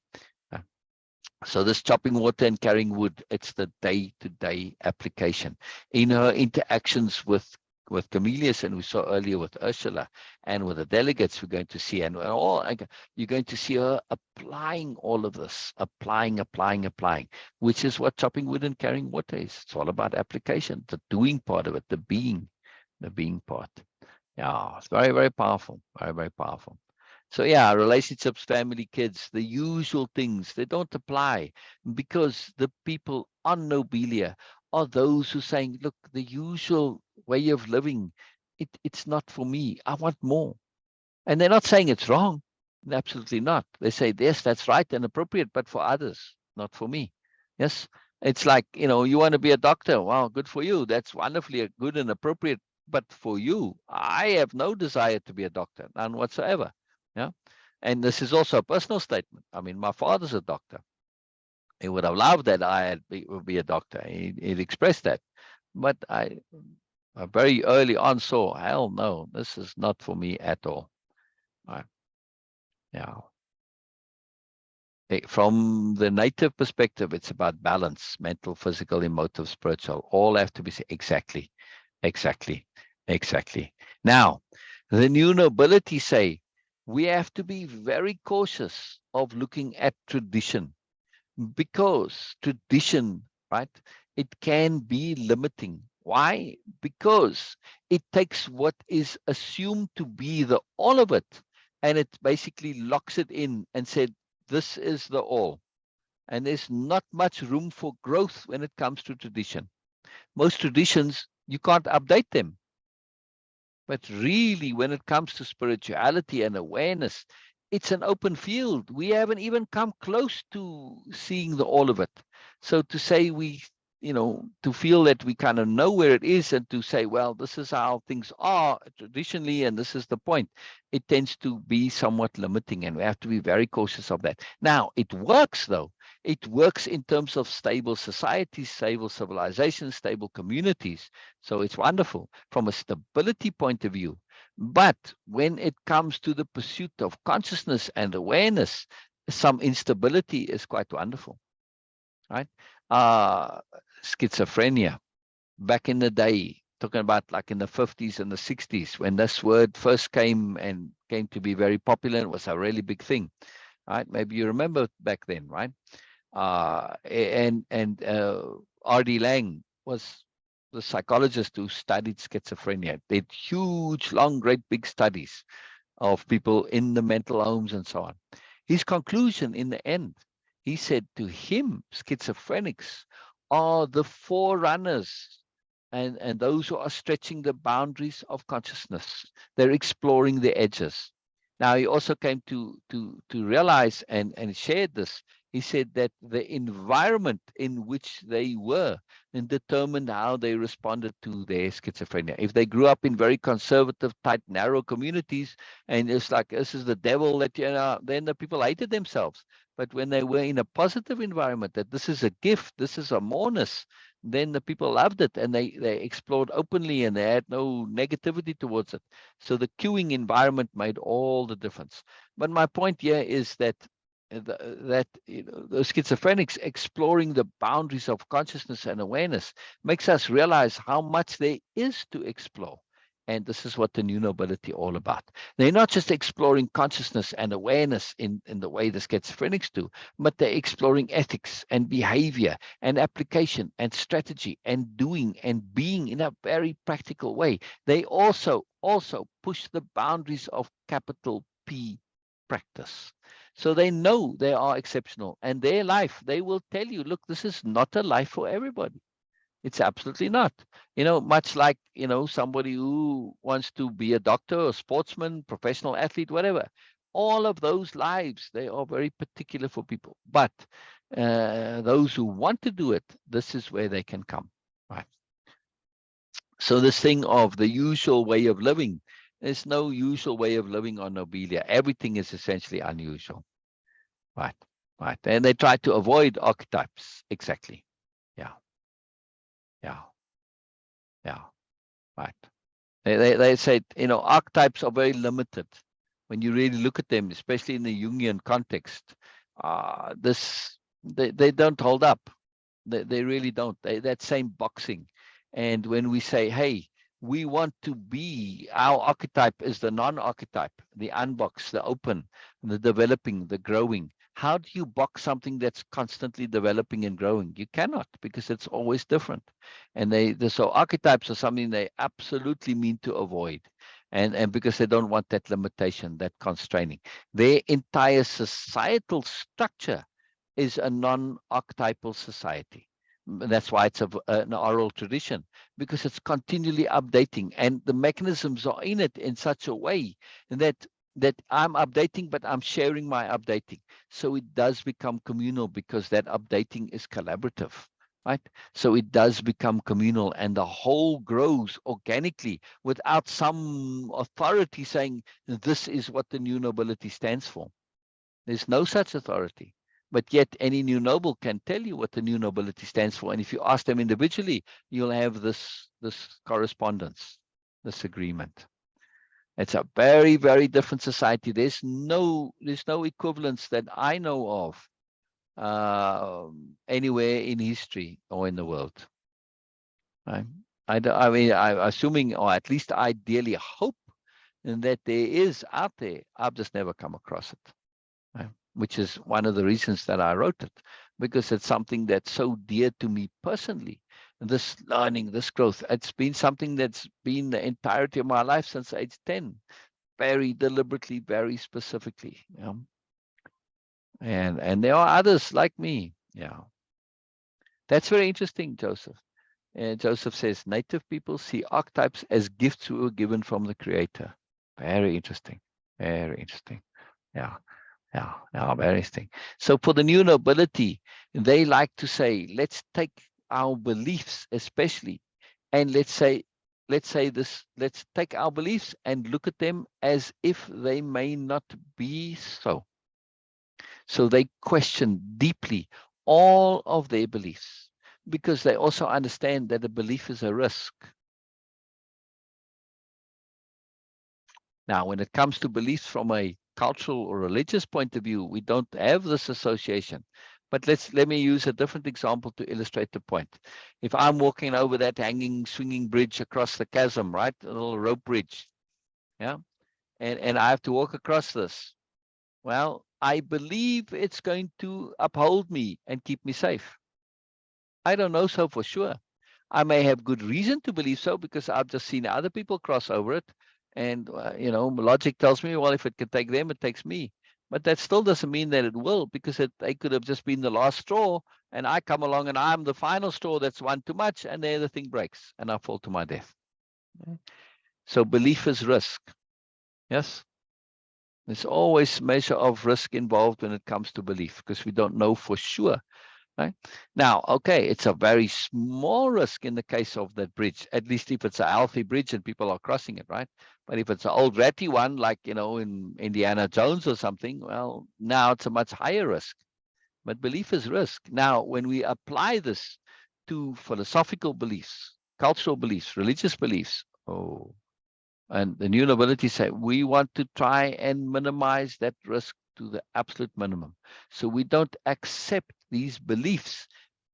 So this chopping water and carrying wood, it's the day-to-day application. In her interactions with Camillus, and we saw earlier with Ursula, and with the delegates we're going to see, and you're going to see her applying all of this, applying, which is what chopping wood and carrying water is. It's all about application, the doing part of it, the being part. Yeah, it's very, very powerful, very, very powerful. So yeah, relationships, family, kids, the usual things, they don't apply because the people on Nobelia are those who saying, look, the usual way of living, it's not for me. I want more. And they're not saying it's wrong. Absolutely not. They say, yes, that's right and appropriate, but for others, not for me. Yes. It's like, you want to be a doctor. Wow, good for you. That's wonderfully good and appropriate. But for you, I have no desire to be a doctor, none whatsoever. Yeah. And this is also a personal statement. I mean, my father's a doctor. He would have loved that would be a doctor. He'd expressed that. But I very early on saw, hell no, this is not for me at all. Right. Yeah. From the native perspective, it's about balance, mental, physical, emotive, spiritual. All have to be exactly. Now, the new nobility say we have to be very cautious of looking at tradition, because tradition, right, it can be limiting. Why? Because it takes what is assumed to be the all of it, and it basically locks it in and said, this is the all. And there's not much room for growth when it comes to tradition. Most traditions, you can't update them. But really, when it comes to spirituality and awareness, it's an open field. We haven't even come close to seeing the all of it. So to say to feel that we kind of know where it is, and to say, well, this is how things are traditionally, and this is the point, it tends to be somewhat limiting, and we have to be very cautious of that. Now, it works, though. It works in terms of stable societies, stable civilizations, stable communities. So it's wonderful from a stability point of view. But when it comes to the pursuit of consciousness and awareness, some instability is quite wonderful, right? Schizophrenia, back in the day, talking about like in the 50s and the 60s, when this word first came to be very popular, it was a really big thing, right? Maybe you remember back then, right? R.D. Laing was the psychologist who studied schizophrenia, did huge, long, great big studies of people in the mental homes and so on. His conclusion in the end, he said to him, schizophrenics are the forerunners and those who are stretching the boundaries of consciousness. They're exploring the edges. Now, he also came to realize and shared this. He said that the environment in which they were and determined how they responded to their schizophrenia. If they grew up in very conservative, tight, narrow communities, and it's like, this is the devil, that, then the people hated themselves. But when they were in a positive environment, that this is a gift, this is a moreness, then the people loved it, and they explored openly, and they had no negativity towards it. So the queuing environment made all the difference. But my point here is that the schizophrenics exploring the boundaries of consciousness and awareness makes us realize how much there is to explore. And this is what the new nobility all about. They're not just exploring consciousness and awareness in the way the schizophrenics do, but they're exploring ethics and behavior and application and strategy and doing and being in a very practical way. They also push the boundaries of capital P practice. So they know they are exceptional, and their life, they will tell you, look, this is not a life for everybody. It's absolutely not. Much like, somebody who wants to be a doctor, a sportsman, professional athlete, whatever. All of those lives, they are very particular for people. But those who want to do it, this is where they can come. Right. So this thing of the usual way of living, there's no usual way of living on Nobelia. Everything is essentially unusual. Right. Right. And they try to avoid archetypes. Exactly. Yeah. Yeah. Yeah. Right. They say, archetypes are very limited when you really look at them, especially in the Jungian context. This They don't hold up. They really don't. That same boxing. And when we say, hey, we want to be, our archetype is the non-archetype, the unbox, the open, the developing, the growing. How do you box something that's constantly developing and growing? You cannot, because it's always different. And so archetypes are something they absolutely mean to avoid. And because they don't want that limitation, that constraining. Their entire societal structure is a non-archetypal society. That's why it's an oral tradition, because it's continually updating, and the mechanisms are in it in such a way that I'm updating, but I'm sharing my updating. So it does become communal, because that updating is collaborative, right? So it does become communal, and the whole grows organically without some authority saying this is what the new nobility stands for. There's no such authority. But yet any new noble can tell you what the new nobility stands for. And if you ask them individually, you'll have this correspondence, this agreement. It's a very, very different society. There's no equivalence that I know of anywhere in history or in the world. Right? I mean, I'm assuming, or at least ideally hope, that there is out there. I've just never come across it. Right? Which is one of the reasons that I wrote it, because it's something that's so dear to me personally. This learning, this growth, it's been something that's been the entirety of my life since age 10, very deliberately, very specifically. And there are others like me. Yeah, that's very interesting, Joseph. And Joseph says, native people see archetypes as gifts we were given from the Creator. Very interesting. Very interesting. Yeah. Yeah, very interesting. So for the new nobility, they like to say, let's take our beliefs, especially, and let's take our beliefs and look at them as if they may not be so. So they question deeply all of their beliefs, because they also understand that a belief is a risk. Now, when it comes to beliefs from a cultural or religious point of view, we don't have this association. But let me use a different example to illustrate the point. If I'm walking over that hanging, swinging bridge across the chasm, right, a little rope bridge, yeah, and I have to walk across this, well, I believe it's going to uphold me and keep me safe. I don't know so for sure. I may have good reason to believe so, because I've just seen other people cross over it. And, logic tells me, well, if it can take them, it takes me. But that still doesn't mean that it will, because they could have just been the last straw, and I come along and I'm the final straw that's one too much, and there the thing breaks and I fall to my death. So belief is risk. Yes. There's always measure of risk involved when it comes to belief, because we don't know for sure. Right? Now, okay, it's a very small risk in the case of that bridge, at least if it's a healthy bridge and people are crossing it, right? But if it's an old ratty one, like, in Indiana Jones or something, well, now it's a much higher risk. But belief is risk. Now, when we apply this to philosophical beliefs, cultural beliefs, religious beliefs, and the new nobility say, we want to try and minimize that risk to the absolute minimum. So we don't accept these beliefs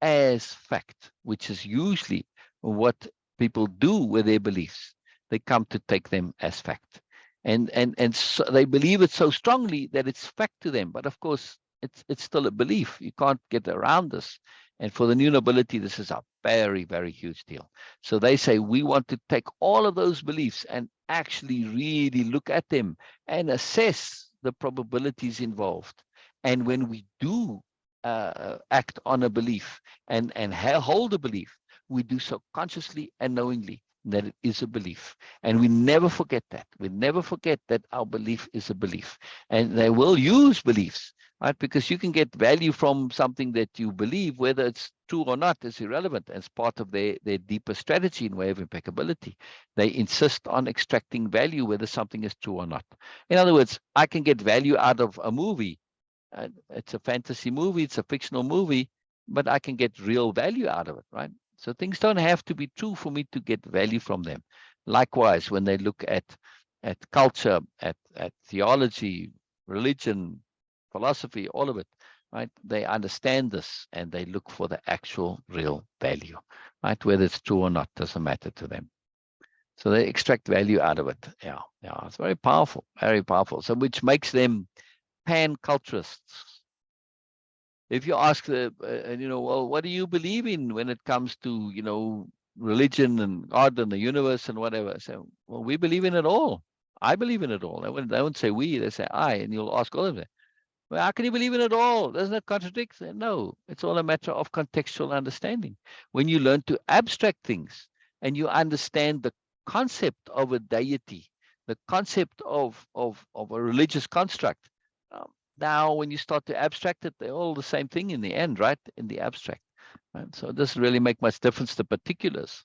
as fact, which is usually what people do with their beliefs. They come to take them as fact. And so they believe it so strongly that it's fact to them. But of course, it's still a belief. You can't get around this. And for the new nobility, this is a very, very huge deal. So they say, we want to take all of those beliefs and actually really look at them and assess the probabilities involved. And when we do act on a belief and hold a belief, we do so consciously and knowingly that it is a belief. And we never forget that. We never forget that our belief is a belief. And they will use beliefs, right? Because you can get value from something that you believe, whether it's true or not is irrelevant. As part of their deeper strategy in Way of Impeccability, they insist on extracting value, whether something is true or not. In other words, I can get value out of a movie. It's a fantasy movie, it's a fictional movie, but I can get real value out of it, right? So things don't have to be true for me to get value from them. Likewise, when they look at culture, at theology, religion, philosophy, all of it, right? They understand this and they look for the actual real value, right? Whether it's true or not doesn't matter to them. So they extract value out of it. Yeah, yeah, it's very powerful, very powerful. So which makes them pan-culturists. If you ask the, well, what do you believe in when it comes to, religion and God and the universe and whatever? So, well, we believe in it all. I believe in it all. They won't say we, they say I, and you'll ask all of them. Well, how can you believe in it all? Doesn't it contradict? No, it's all a matter of contextual understanding. When you learn to abstract things and you understand the concept of a deity, the concept of a religious construct, um, now when you start to abstract it, they're all the same thing in the end, right? In the abstract. Right? So it doesn't really make much difference to particulars.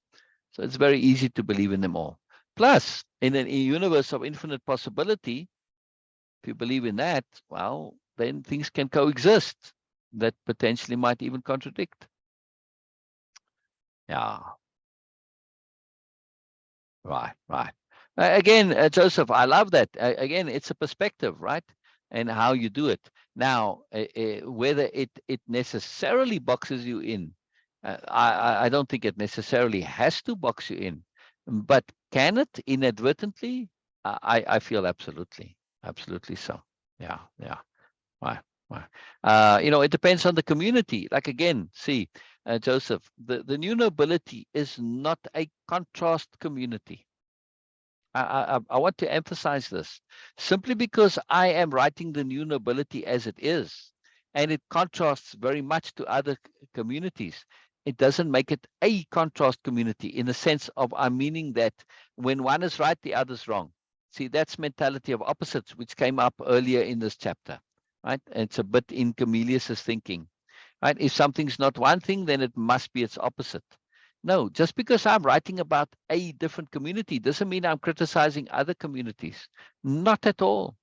So it's very easy to believe in them all. Plus, in a universe of infinite possibility, if you believe in that, well, then things can coexist that potentially might even contradict. Yeah, right, right. Again, Joseph, I love that. Again, it's a perspective, right? And how you do it. Now, whether it necessarily boxes you in, I don't think it necessarily has to box you in, but can it inadvertently? I feel absolutely, absolutely so. Yeah, yeah. Right, right. It depends on the community. Like again, see, Joseph, the new nobility is not a contrast community. I want to emphasize this. Simply because I am writing the new nobility as it is, and it contrasts very much to other communities, it doesn't make it a contrast community in the sense of I'm meaning that when one is right, the other's wrong. See, that's mentality of opposites, which came up earlier in this chapter, right? And it's a bit in Cornelius's thinking, right? If something's not one thing, then it must be its opposite. No, just because I'm writing about a different community doesn't mean I'm criticizing other communities. Not at all.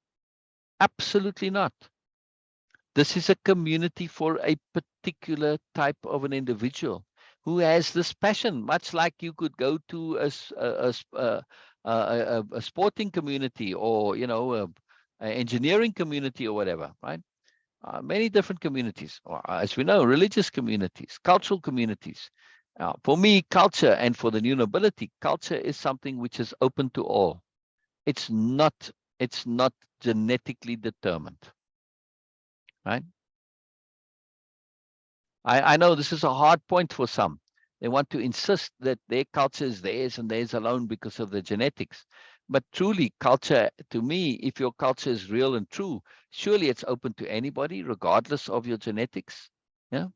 Absolutely not. This is a community for a particular type of an individual who has this passion, much like you could go to a sporting community or, a engineering community or whatever, right? Many different communities, or as we know, religious communities, cultural communities. For me, culture, and for the new nobility, culture is something which is open to all. It's not, it's not genetically determined, right? I know this is a hard point for some. They want to insist that their culture is theirs and theirs alone because of the genetics. But truly, culture, to me, if your culture is real and true, surely it's open to anybody, regardless of your genetics. Yeah,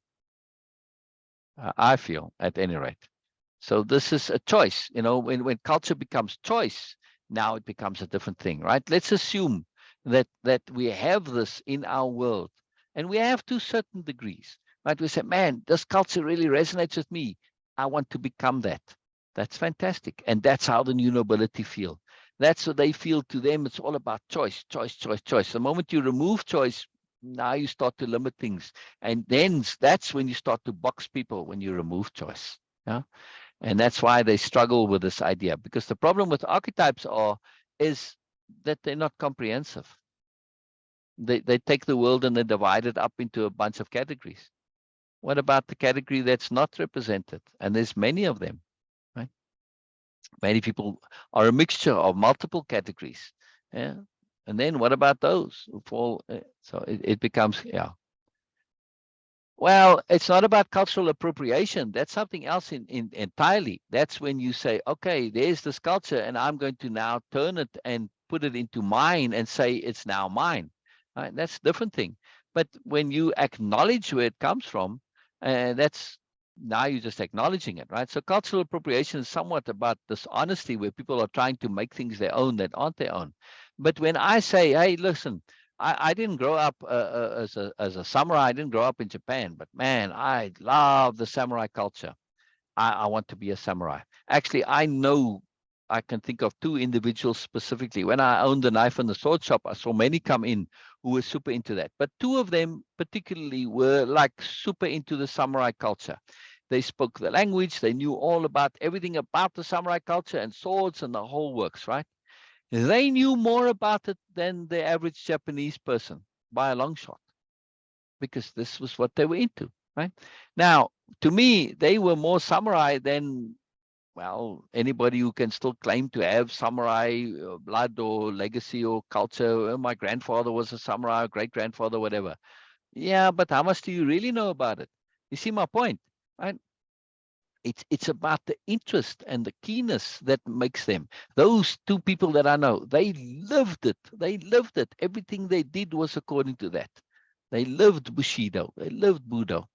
I feel, at any rate. So this is a choice. When culture becomes choice, now it becomes a different thing, right? Let's assume that we have this in our world, and we have to certain degrees, right? We say, man, this culture really resonates with me. I want to become that. That's fantastic. And that's how the new nobility feel. That's what they feel. To them, it's all about choice, choice, choice, choice. The moment you remove choice, now you start to limit things. And then that's when you start to box people, when you remove choice. Yeah. And that's why they struggle with this idea, because the problem with archetypes is that they're not comprehensive. They take the world and they divide it up into a bunch of categories. What about the category that's not represented? And there's many of them, right? Many people are a mixture of multiple categories. Yeah. And then what about those who fall? So it becomes, yeah. Well, it's not about cultural appropriation. That's something else in entirely. That's when you say, okay, there's this culture, and I'm going to now turn it and put it into mine and say it's now mine. Right? That's a different thing. But when you acknowledge where it comes from, that's now you're just acknowledging it, right? So cultural appropriation is somewhat about this honesty where people are trying to make things their own that aren't their own. But when I say, hey, listen, I didn't grow up as a samurai. I didn't grow up in Japan, but man, I love the samurai culture. I want to be a samurai. Actually, I know I can think of two individuals specifically. When I owned the knife and the sword shop, I saw many come in who were super into that. But two of them particularly were like super into the samurai culture. They spoke the language. They knew all about everything about the samurai culture and swords and the whole works, right? They knew more about it than the average Japanese person by a long shot. because this was what they were into, right? Now, to me, they were more samurai than, well, anybody who can still claim to have samurai blood or legacy or culture. My grandfather was a samurai, great grandfather, whatever. Yeah, but how much do you really know about it? You see my point, right? It's about the interest and the keenness that makes them. Those two people that I know, they lived it. They lived it. Everything they did was according to that. They lived Bushido. They lived Budo.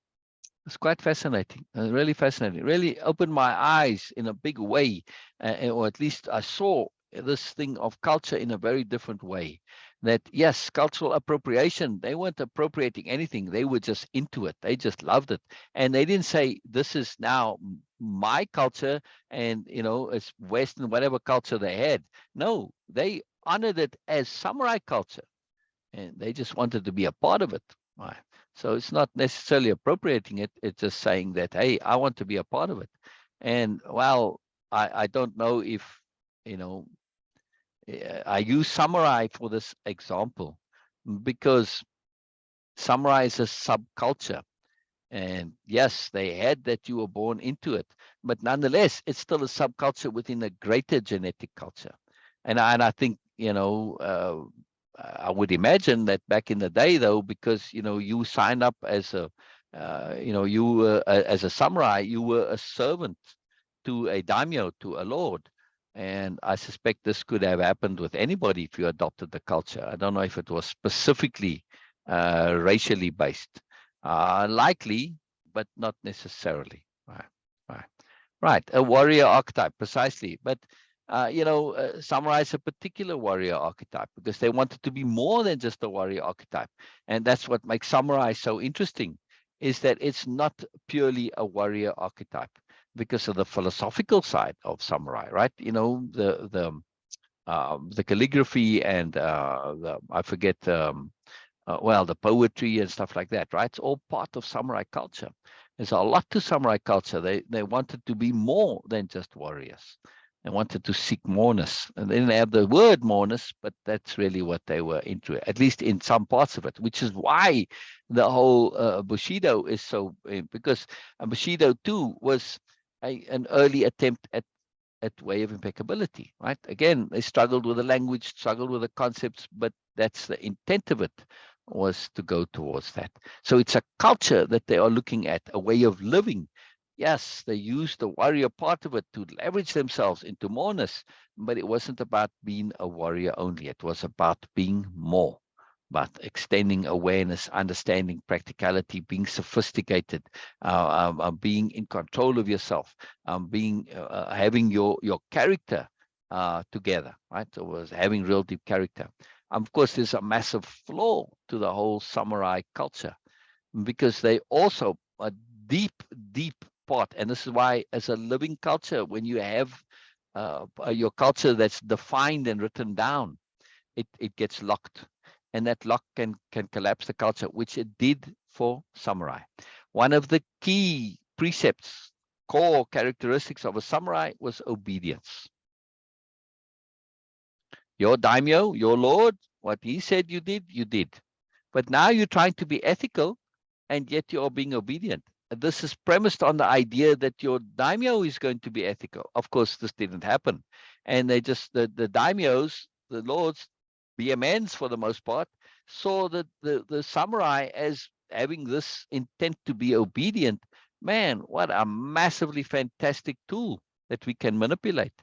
It's quite fascinating, really fascinating. Really opened my eyes in a big way, or at least I saw this thing of culture in a very different way. That yes, cultural appropriation, they weren't appropriating anything. They were just into it. They just loved it. And they didn't say, this is now my culture and, it's Western, whatever culture they had. No, they honored it as samurai culture and they just wanted to be a part of it. Right? So it's not necessarily appropriating it. It's just saying that, hey, I want to be a part of it. And well, I don't know if, you know, I use samurai for this example because samurai is a subculture. And yes, they had that you were born into it, but nonetheless, it's still a subculture within a greater genetic culture. And I think, I would imagine that back in the day, though, because, you signed up as a, you were as a samurai, you were a servant to a daimyo, to a lord. And I suspect this could have happened with anybody if you adopted the culture. I don't know if it was specifically racially based. Likely, but not necessarily. Right, right, right. A warrior archetype, precisely. But samurai is a particular warrior archetype because they wanted to be more than just a warrior archetype, and that's what makes samurai so interesting. Is that it's not purely a warrior archetype because of the philosophical side of samurai, right? The calligraphy and I forget. Well, the poetry and stuff like that, right? It's all part of samurai culture. There's a lot to samurai culture. They wanted to be more than just warriors. They wanted to seek moreness. And they didn't have the word moreness, but that's really what they were into, at least in some parts of it, which is why the whole Bushido is so, because Bushido too was an early attempt at way of impeccability, right? Again, they struggled with the language, struggled with the concepts, but that's the intent of it, was to go towards that. So it's a culture that they are looking at, a way of living. Yes, they used the warrior part of it to leverage themselves into moreness, but it wasn't about being a warrior only. It was about being more, but extending awareness, understanding practicality, being sophisticated, being in control of yourself, being having your character together, right? So it was having real deep character. Of course, there's a massive flaw to the whole samurai culture because they also a deep, deep part, and this is why, as a living culture, when you have your culture that's defined and written down, it gets locked, and that lock can collapse the culture, which it did for samurai. One of the key precepts, core characteristics of a samurai was obedience. Your daimyo, your lord, what he said you did, you did. But now you're trying to be ethical, and yet you are being obedient. This is premised on the idea that your daimyo is going to be ethical. Of course, this didn't happen. And they just, the daimyos, the lords, BMNs for the most part, saw the samurai as having this intent to be obedient. Man, what a massively fantastic tool that we can manipulate.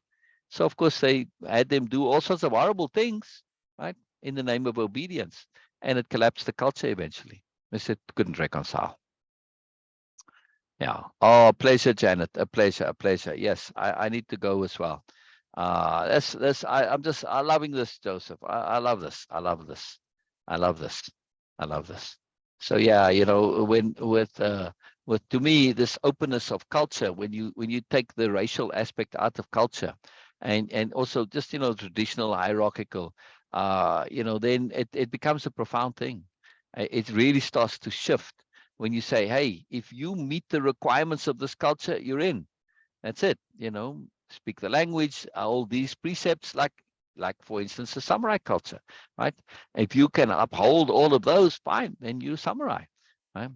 So, of course, they had them do all sorts of horrible things, right, in the name of obedience. And it collapsed the culture eventually. They said couldn't reconcile. Yeah. Oh, pleasure, Janet. A pleasure, a pleasure. Yes, I need to go as well. I'm loving this, Joseph. I love this. I love this. I love this. I love this. So yeah, when with to me, this openness of culture, when you take the racial aspect out of culture and also just traditional hierarchical, then it becomes a profound thing. It really starts to shift when you say, hey, if you meet the requirements of this culture, you're in. That's it. Speak the language, all these precepts, like for instance, the samurai culture, right? If you can uphold all of those, fine, then you samurai. right?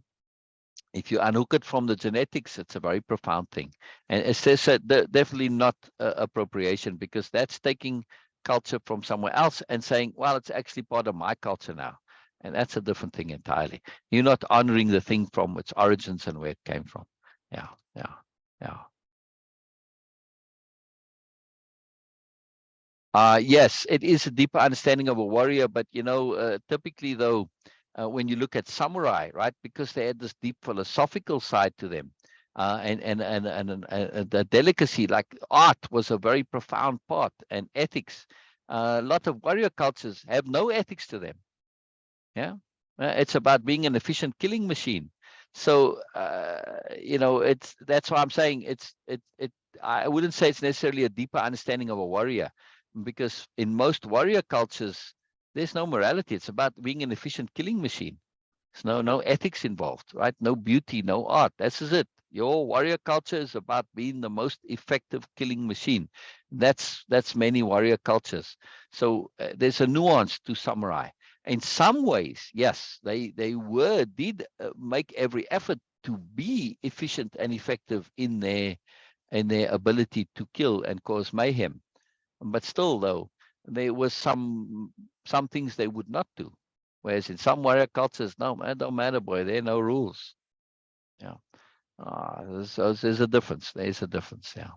If you unhook it from the genetics, it's a very profound thing. And it says that definitely not appropriation, because that's taking culture from somewhere else and saying, well, it's actually part of my culture now. And that's a different thing entirely. You're not honoring the thing from its origins and where it came from. Yeah, yeah, yeah. Yes, it is a deeper understanding of a warrior, but typically though, when you look at samurai, right, because they had this deep philosophical side to them, and the delicacy, like art, was a very profound part, and ethics. A lot of warrior cultures have no ethics to them. Yeah, it's about being an efficient killing machine. So it's that's why I'm saying it. I wouldn't say it's necessarily a deeper understanding of a warrior, because in most warrior cultures, there's no morality. It's about being an efficient killing machine. There's no ethics involved, right? No beauty, no art. This is it. Your warrior culture is about being the most effective killing machine. That's many warrior cultures. So there's a nuance to samurai. In some ways, yes, they did make every effort to be efficient and effective in their ability to kill and cause mayhem. But still, though, there was some things they would not do. Whereas in some warrior cultures, no, man, don't matter, boy. There are no rules. Yeah. There's a difference. There's a difference. Yeah.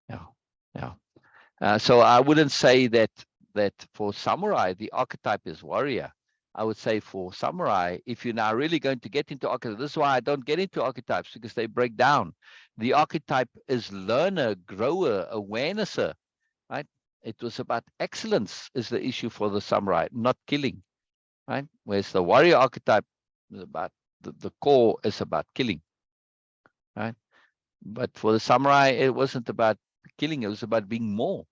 Yeah. Yeah. So I wouldn't say that for samurai, the archetype is warrior. I would say for samurai, if you're now really going to get into archetypes, this is why I don't get into archetypes, because they break down. The archetype is learner, grower, awarenesser, right? It was about excellence is the issue for the samurai, not killing, right? Whereas the warrior archetype is about the core is about killing, right? But for the samurai, it wasn't about killing; it was about being more,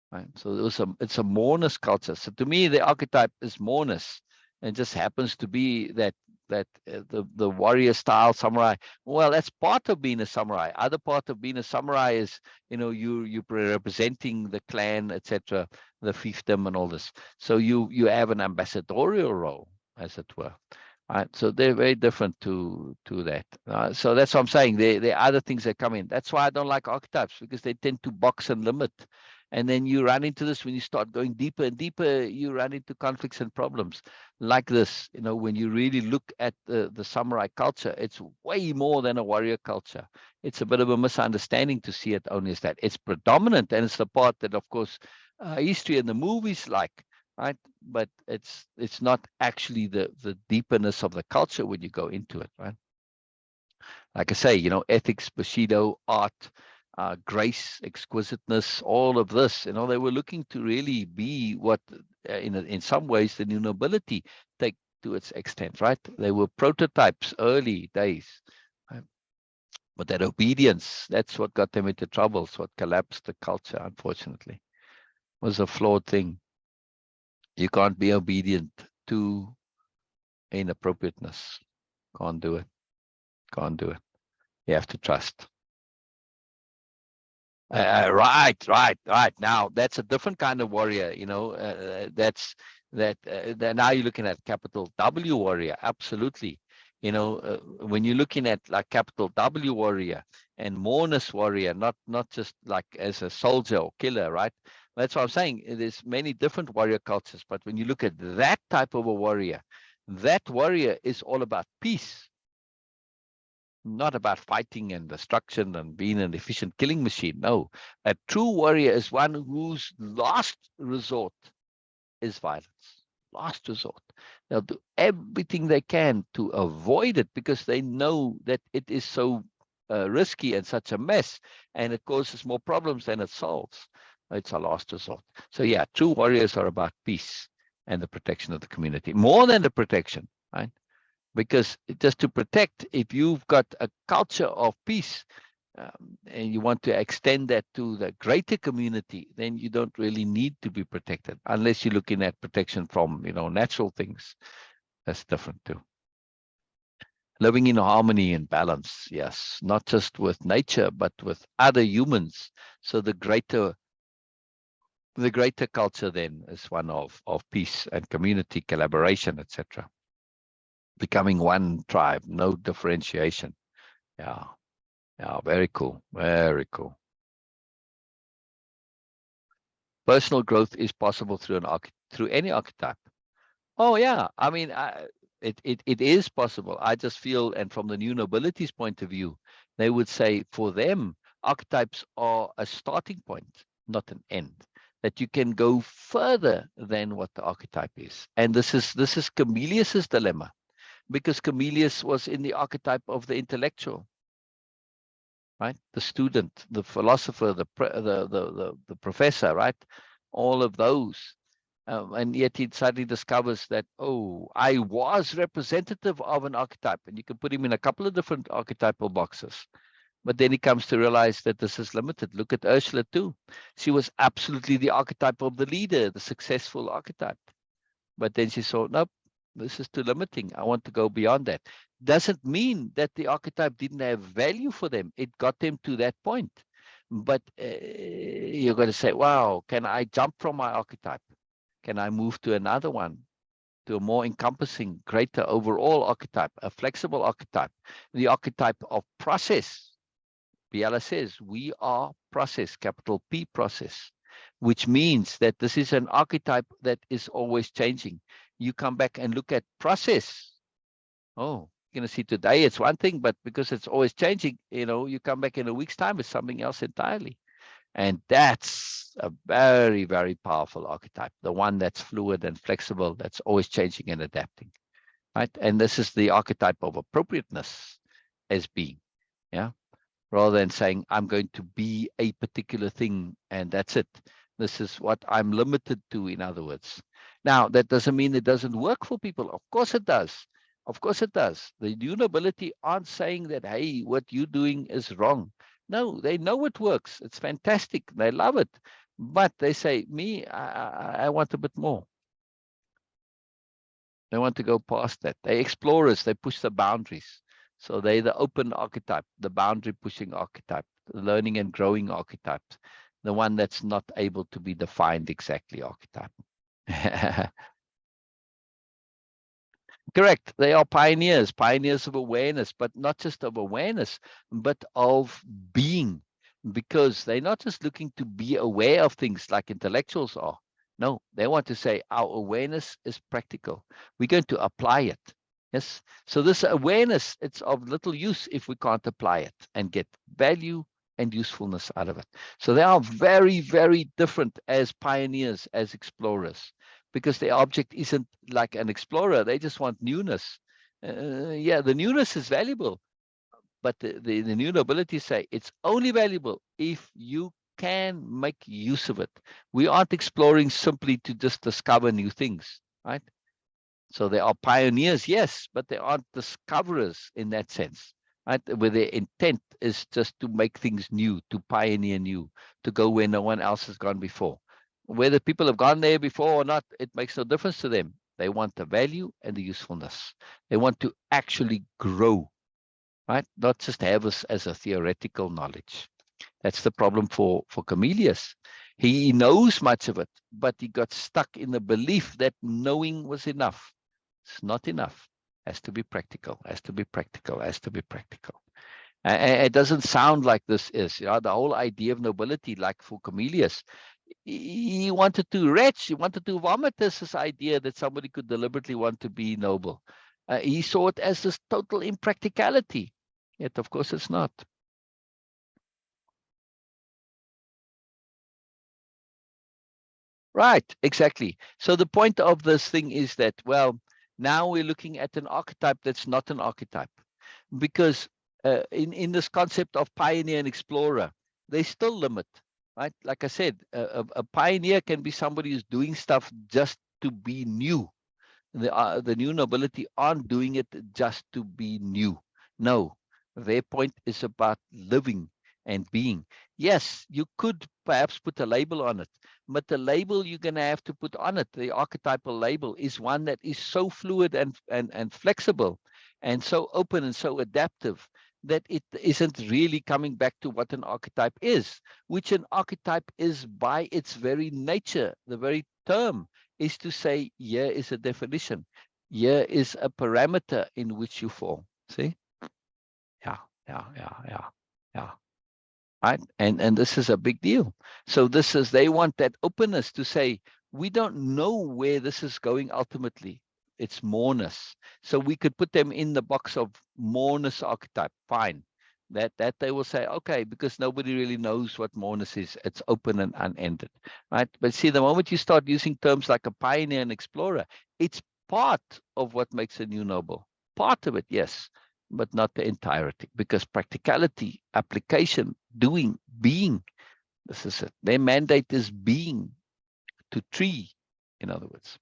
right? So it's a moreness culture. So to me, the archetype is moreness, and it just happens to be that the warrior style samurai. Well, that's part of being a samurai. Other part of being a samurai is you representing the clan, etc., the fiefdom, and all this. So you have an ambassadorial role, as it were. Right, so they're very different to that. So that's what I'm saying. There are other things that come in. That's why I don't like archetypes, because they tend to box and limit. And then you run into this when you start going deeper and deeper, you run into conflicts and problems like this. When you really look at the samurai culture, it's way more than a warrior culture. It's a bit of a misunderstanding to see it only as that. It's predominant, and it's the part that, of course, history and the movies like, right? But it's not actually the deepness of the culture when you go into it, right? Like I say, ethics, bushido, art, grace, exquisiteness, all of this. They were looking to really be what, in some ways, the new nobility take to its extent, right? They were prototypes early days, right? But that obedience, that's what got them into trouble. It's what collapsed the culture, unfortunately. It was a flawed thing. You can't be obedient to inappropriateness. Can't do it. Can't do it. You have to trust. Right. Now that's a different kind of warrior. That's that. Now you're looking at capital W warrior. Absolutely. When you're looking at like capital W warrior and moreness warrior, not just like as a soldier or killer, right? That's what I'm saying. There's many different warrior cultures, but when you look at that type of a warrior, that warrior is all about peace, not about fighting and destruction and being an efficient killing machine. No, a true warrior is one whose last resort is violence. Last resort. They'll do everything they can to avoid it, because they know that it is so risky and such a mess, and it causes more problems than it solves. It's a last resort. So yeah, true warriors are about peace and the protection of the community, more than the protection, right? Because just to protect, if you've got a culture of peace, and you want to extend that to the greater community, then you don't really need to be protected, unless you're looking at protection from natural things. That's different too. Living in harmony and balance, yes, not just with nature but with other humans. So the greater culture then is one of peace and community collaboration, etc. becoming one tribe, no differentiation. Yeah, yeah, very cool, very cool. Personal growth is possible through through any archetype. Oh yeah, I mean, it is possible. I just feel, and from the new nobility's point of view, they would say for them, archetypes are a starting point, not an end. That you can go further than what the archetype is, and this is Camelius's dilemma, because Camelius was in the archetype of the intellectual, right? The student, the philosopher, the professor, right? All of those. And yet he suddenly discovers that, oh, I was representative of an archetype. And you can put him in a couple of different archetypal boxes. But then he comes to realize that this is limited. Look at Ursula too. She was absolutely the archetype of the leader, the successful archetype. But then she saw, nope, this is too limiting. I want to go beyond that. Doesn't mean that the archetype didn't have value for them. It got them to that point. But you're going to say, wow, can I jump from my archetype? Can I move to another one, to a more encompassing, greater overall archetype, a flexible archetype, the archetype of process? Biella says, we are process, capital P process, which means that this is an archetype that is always changing. You come back and look at process. Oh, you're going to see today it's one thing, but because it's always changing, you come back in a week's time, it's something else entirely. And that's a very, very powerful archetype, the one that's fluid and flexible, that's always changing and adapting, right? And this is the archetype of appropriateness as being, yeah, rather than saying, I'm going to be a particular thing and that's it. This is what I'm limited to, in other words. Now, that doesn't mean it doesn't work for people. Of course it does. Of course it does. The new nobility aren't saying that, hey, what you're doing is wrong. No, they know it works. It's fantastic. They love it. But they say, me, I want a bit more. They want to go past that. They explorers. They push the boundaries. So they're the open archetype, the boundary pushing archetype, the learning and growing archetype, the one that's not able to be defined exactly archetype. Correct. They are pioneers, pioneers of awareness, but not just of awareness, but of being, because they're not just looking to be aware of things like intellectuals are. No, they want to say our awareness is practical. We're going to apply it. Yes. So this awareness, it's of little use if we can't apply it and get value and usefulness out of it. So they are very, very different as pioneers, as explorers, because the object isn't like an explorer. They just want newness. Yeah, the newness is valuable, but the new nobility say it's only valuable if you can make use of it. We aren't exploring simply to just discover new things, right? So they are pioneers, yes, but they aren't discoverers in that sense, right? Where their intent is just to make things new, to pioneer new, to go where no one else has gone before. Whether people have gone there before or not, it makes no difference to them. They want the value and the usefulness. They want to actually grow, right? Not just have us as a theoretical knowledge. That's the problem for Camelius. He knows much of it, but he got stuck in the belief that knowing was enough. It's not enough. Has to be practical, has to be practical, has to be practical. And it doesn't sound like this is, the whole idea of nobility, like for Camelius, he wanted to retch, he wanted to vomit this idea that somebody could deliberately want to be noble. He saw it as this total impracticality. Yet, of course, it's not. Right, exactly. So the point of this thing is that, well, now we're looking at an archetype that's not an archetype, because in this concept of pioneer and explorer, they still limit, right? Like I said, a pioneer can be somebody who's doing stuff just to be new. The new nobility aren't doing it just to be new. No, their point is about living and being. Yes, you could perhaps put a label on it, but the label you're going to have to put on it, the archetypal label, is one that is so fluid and flexible and so open and so adaptive that it isn't really coming back to what an archetype is, which an archetype is by its very nature, the very term is to say, here is a definition. Here is a parameter in which you fall. See? Yeah, yeah, yeah, yeah, yeah. Right? And this is a big deal. So this is, they want that openness to say, we don't know where this is going ultimately. It's moreness. So we could put them in the box of moreness archetype. Fine. That they will say, okay, because nobody really knows what moreness is. It's open and unended. Right? But see, the moment you start using terms like a pioneer and explorer, it's part of what makes a new noble. Part of it, yes, but not the entirety, because practicality, application, doing, being, this is it. Their mandate is being, to tree, in other words.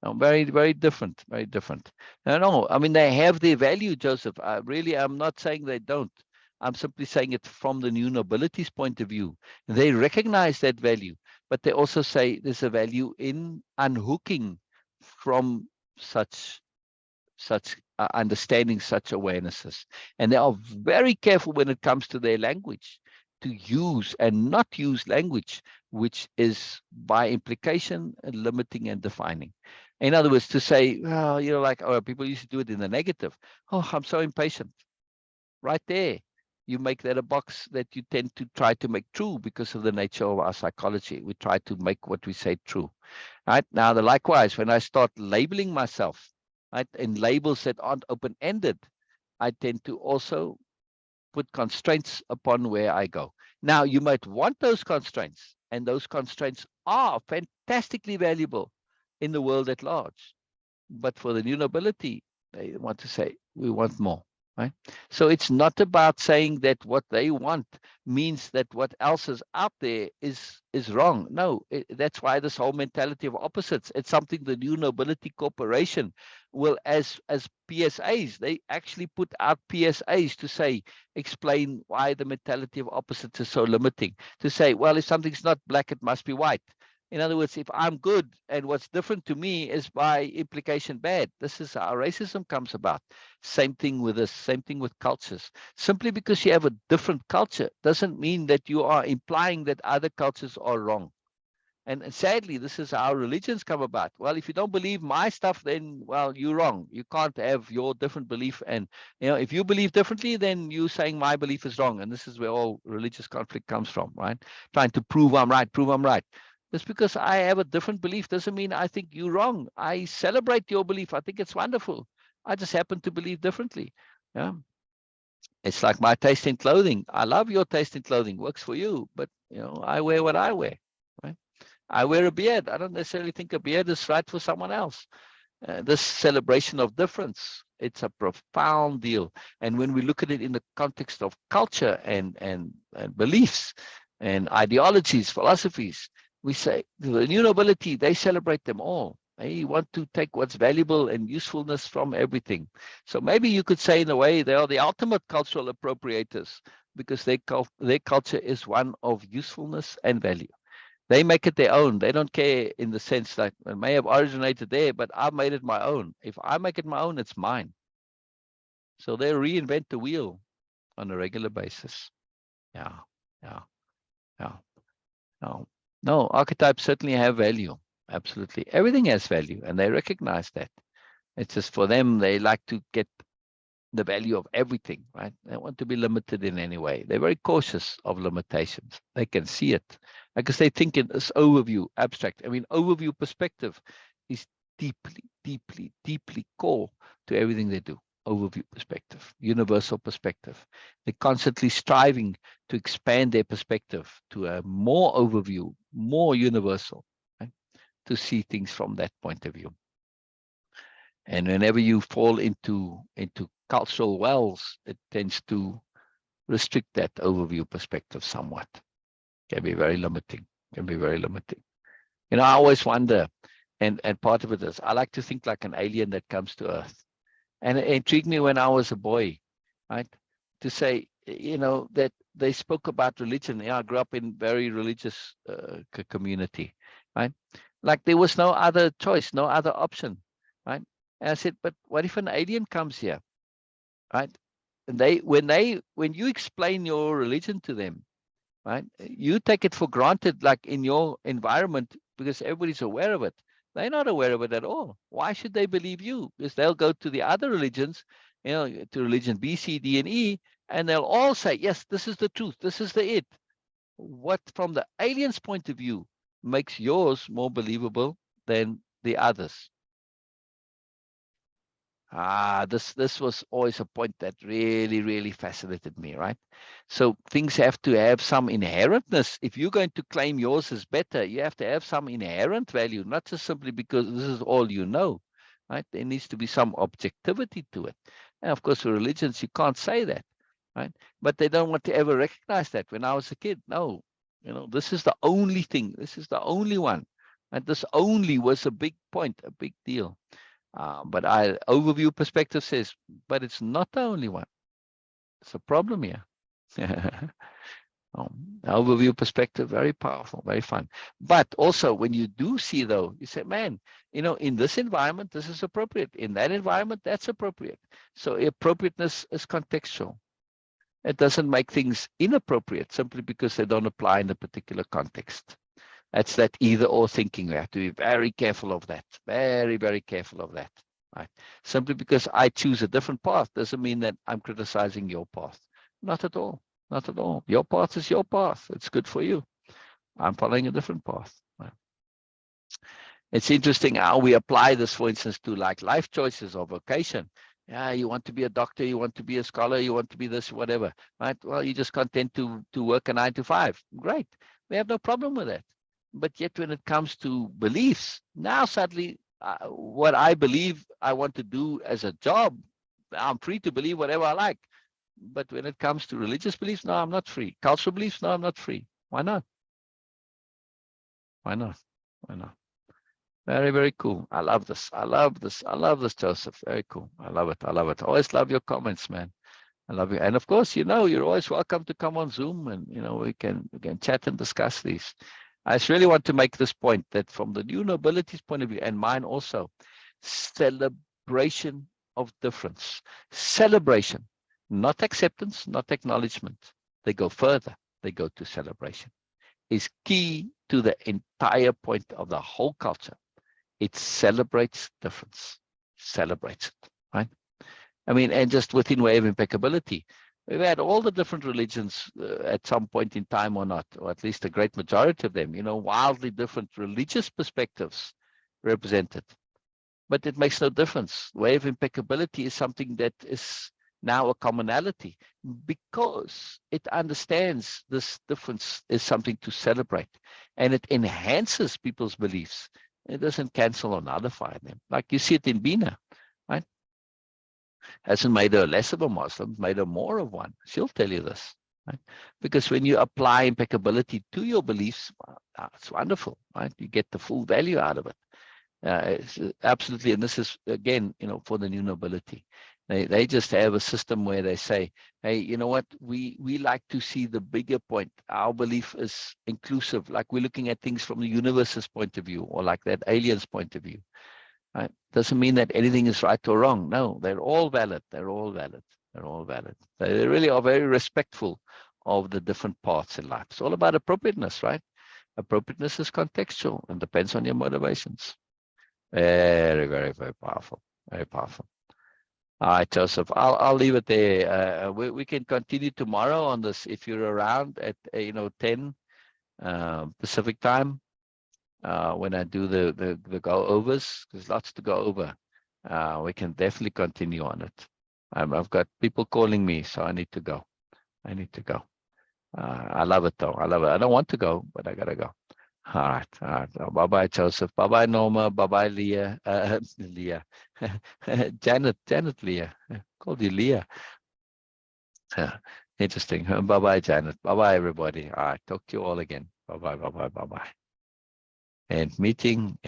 Now, very, very different, very different. No, I mean, they have their value, Joseph. I'm not saying they don't. I'm simply saying it from the new nobility's point of view. They recognize that value, but they also say there's a value in unhooking from such understanding such awarenesses. And they are very careful when it comes to their language to use and not use language which is by implication limiting and defining. In other words, to say, well, like, oh, people used to do it in the negative. Oh, I'm so impatient. Right there, you make that a box that you tend to try to make true because of the nature of our psychology. We try to make what we say true. Right now, likewise, when I start labeling myself, right, in labels that aren't open-ended, I tend to also put constraints upon where I go. Now, you might want those constraints, and those constraints are fantastically valuable in the world at large. But for the new nobility, they want to say, we want more. Right? So it's not about saying that what they want means that what else is out there is wrong. No, that's why this whole mentality of opposites. It's something the New Nobility Corporation will, as PSAs, they actually put out PSAs to say, explain why the mentality of opposites is so limiting. To say, well, if something's not black, it must be white. In other words, if I'm good and what's different to me is by implication bad, this is how racism comes about. Same thing with this, same thing with cultures. Simply because you have a different culture doesn't mean that you are implying that other cultures are wrong. And sadly, this is how religions come about. Well, if you don't believe my stuff, then, well, you're wrong. You can't have your different belief. And, if you believe differently, then you're saying my belief is wrong. And this is where all religious conflict comes from, right? Trying to prove I'm right, prove I'm right. Just because I have a different belief doesn't mean I think you're wrong. I celebrate your belief. I think it's wonderful. I just happen to believe differently. Yeah. It's like my taste in clothing. I love your taste in clothing. Works for you. But, I wear what I wear, right? I wear a beard. I don't necessarily think a beard is right for someone else. This celebration of difference, it's a profound deal. And when we look at it in the context of culture and beliefs and ideologies, philosophies, we say the new nobility, they celebrate them all. They want to take what's valuable and usefulness from everything. So maybe you could say, in a way, they are the ultimate cultural appropriators because their culture is one of usefulness and value. They make it their own. They don't care in the sense that it may have originated there, but I've made it my own. If I make it my own, it's mine. So they reinvent the wheel on a regular basis. Yeah, yeah, yeah. No, no, archetypes certainly have value. Absolutely. Everything has value, and they recognize that. It's just for them, they like to get the value of everything, right? They want to be limited in any way. They're very cautious of limitations. They can see it because they think in this overview, abstract. I mean, overview perspective is deeply, deeply, deeply core to everything they do. Overview perspective, universal perspective. They're constantly striving to expand their perspective to a more overview, more universal, right? To see things from that point of view. And whenever you fall into cultural wells, it tends to restrict that overview perspective somewhat. Can be very limiting. Can be very limiting. I always wonder, and part of it is I like to think like an alien that comes to Earth. And it intrigued me when I was a boy, right? To say, that they spoke about religion. I grew up in very religious community, right? Like there was no other choice, no other option, right? And I said, but what if an alien comes here, right? And when you explain your religion to them, right? You take it for granted, like in your environment, because everybody's aware of it. They're not aware of it at all. Why should they believe you? Because they'll go to the other religions, to religion B, C, D, and E, and they'll all say, yes, this is the truth. This is the it. What, from the alien's point of view, makes yours more believable than the others? This was always a point that really, really fascinated me, right? So things have to have some inherentness. If you're going to claim yours is better, you have to have some inherent value, not just simply because this is all you know, right? There needs to be some objectivity to it. And of course, for religions, you can't say that, right? But they don't want to ever recognize that. When I was a kid, no, this is the only thing. This is the only one. And this only was a big point, a big deal. But overview perspective says, but it's not the only one. It's a problem here. Overview perspective, very powerful, very fun. But also when you do see, though, you say, man, in this environment, this is appropriate. In that environment, that's appropriate. So appropriateness is contextual. It doesn't make things inappropriate simply because they don't apply in a particular context. That's that either or thinking. We have to be very careful of that. Very, very careful of that. Right? Simply because I choose a different path doesn't mean that I'm criticizing your path. Not at all. Not at all. Your path is your path. It's good for you. I'm following a different path. Right? It's interesting how we apply this, for instance, to like life choices or vocation. Yeah, you want to be a doctor, you want to be a scholar, you want to be this, whatever. Right? Well, you're just content to work a 9 to 5. Great. We have no problem with that. But yet when it comes to beliefs, now suddenly what I believe I want to do as a job, I'm free to believe whatever I like. But when it comes to religious beliefs, no, I'm not free. Cultural beliefs, no, I'm not free. Why not? Why not? Why not? Very, very cool. I love this. I love this. I love this, Joseph. Very cool. I love it. I love it. I always love your comments, man. I love you. And of course, you're always welcome to come on Zoom and, we can chat and discuss these. I just really want to make this point that from the new nobility's point of view, and mine also, celebration of difference. Celebration, not acceptance, not acknowledgement. They go further. They go to celebration. Is key to the entire point of the whole culture. It celebrates difference. Celebrates it, right? I mean, and just within Way of Impeccability, we've had all the different religions at some point in time or not, or at least a great majority of them, wildly different religious perspectives represented. But it makes no difference. Way of Impeccability is something that is now a commonality because it understands this difference is something to celebrate and it enhances people's beliefs. It doesn't cancel or nullify them. Like you see it in Bina, right? Hasn't made her less of a Muslim, made her more of one. She'll tell you this, right? Because when you apply impeccability to your beliefs, it's wonderful, right? You get the full value out of it. It's absolutely, and this is again, for the new nobility. They just have a system where they say, hey, you know what? We like to see the bigger point. Our belief is inclusive, like we're looking at things from the universe's point of view, or like that alien's point of view. Right? Doesn't mean that anything is right or wrong. No, they're all valid. They're all valid. They're all valid. They really are very respectful of the different parts in life. It's all about appropriateness, right? Appropriateness is contextual and depends on your motivations. Very, very, very powerful. Very powerful. All right, Joseph, I'll leave it there. We can continue tomorrow on this if you're around at 10 Pacific time. When I do the go overs, there's lots to go over. We can definitely continue on it. I've got people calling me, so I need to go. I need to go. I love it though. I love it. I don't want to go, but I gotta go. All right. All right. Bye-bye, Joseph. Bye-bye, Norma. Bye-bye, Leah. Leah. Janet Leah. Called you Leah. Interesting. Bye-bye, Janet. Bye-bye, everybody. All right. Talk to you all again. Bye-bye, bye-bye, bye-bye. And meeting.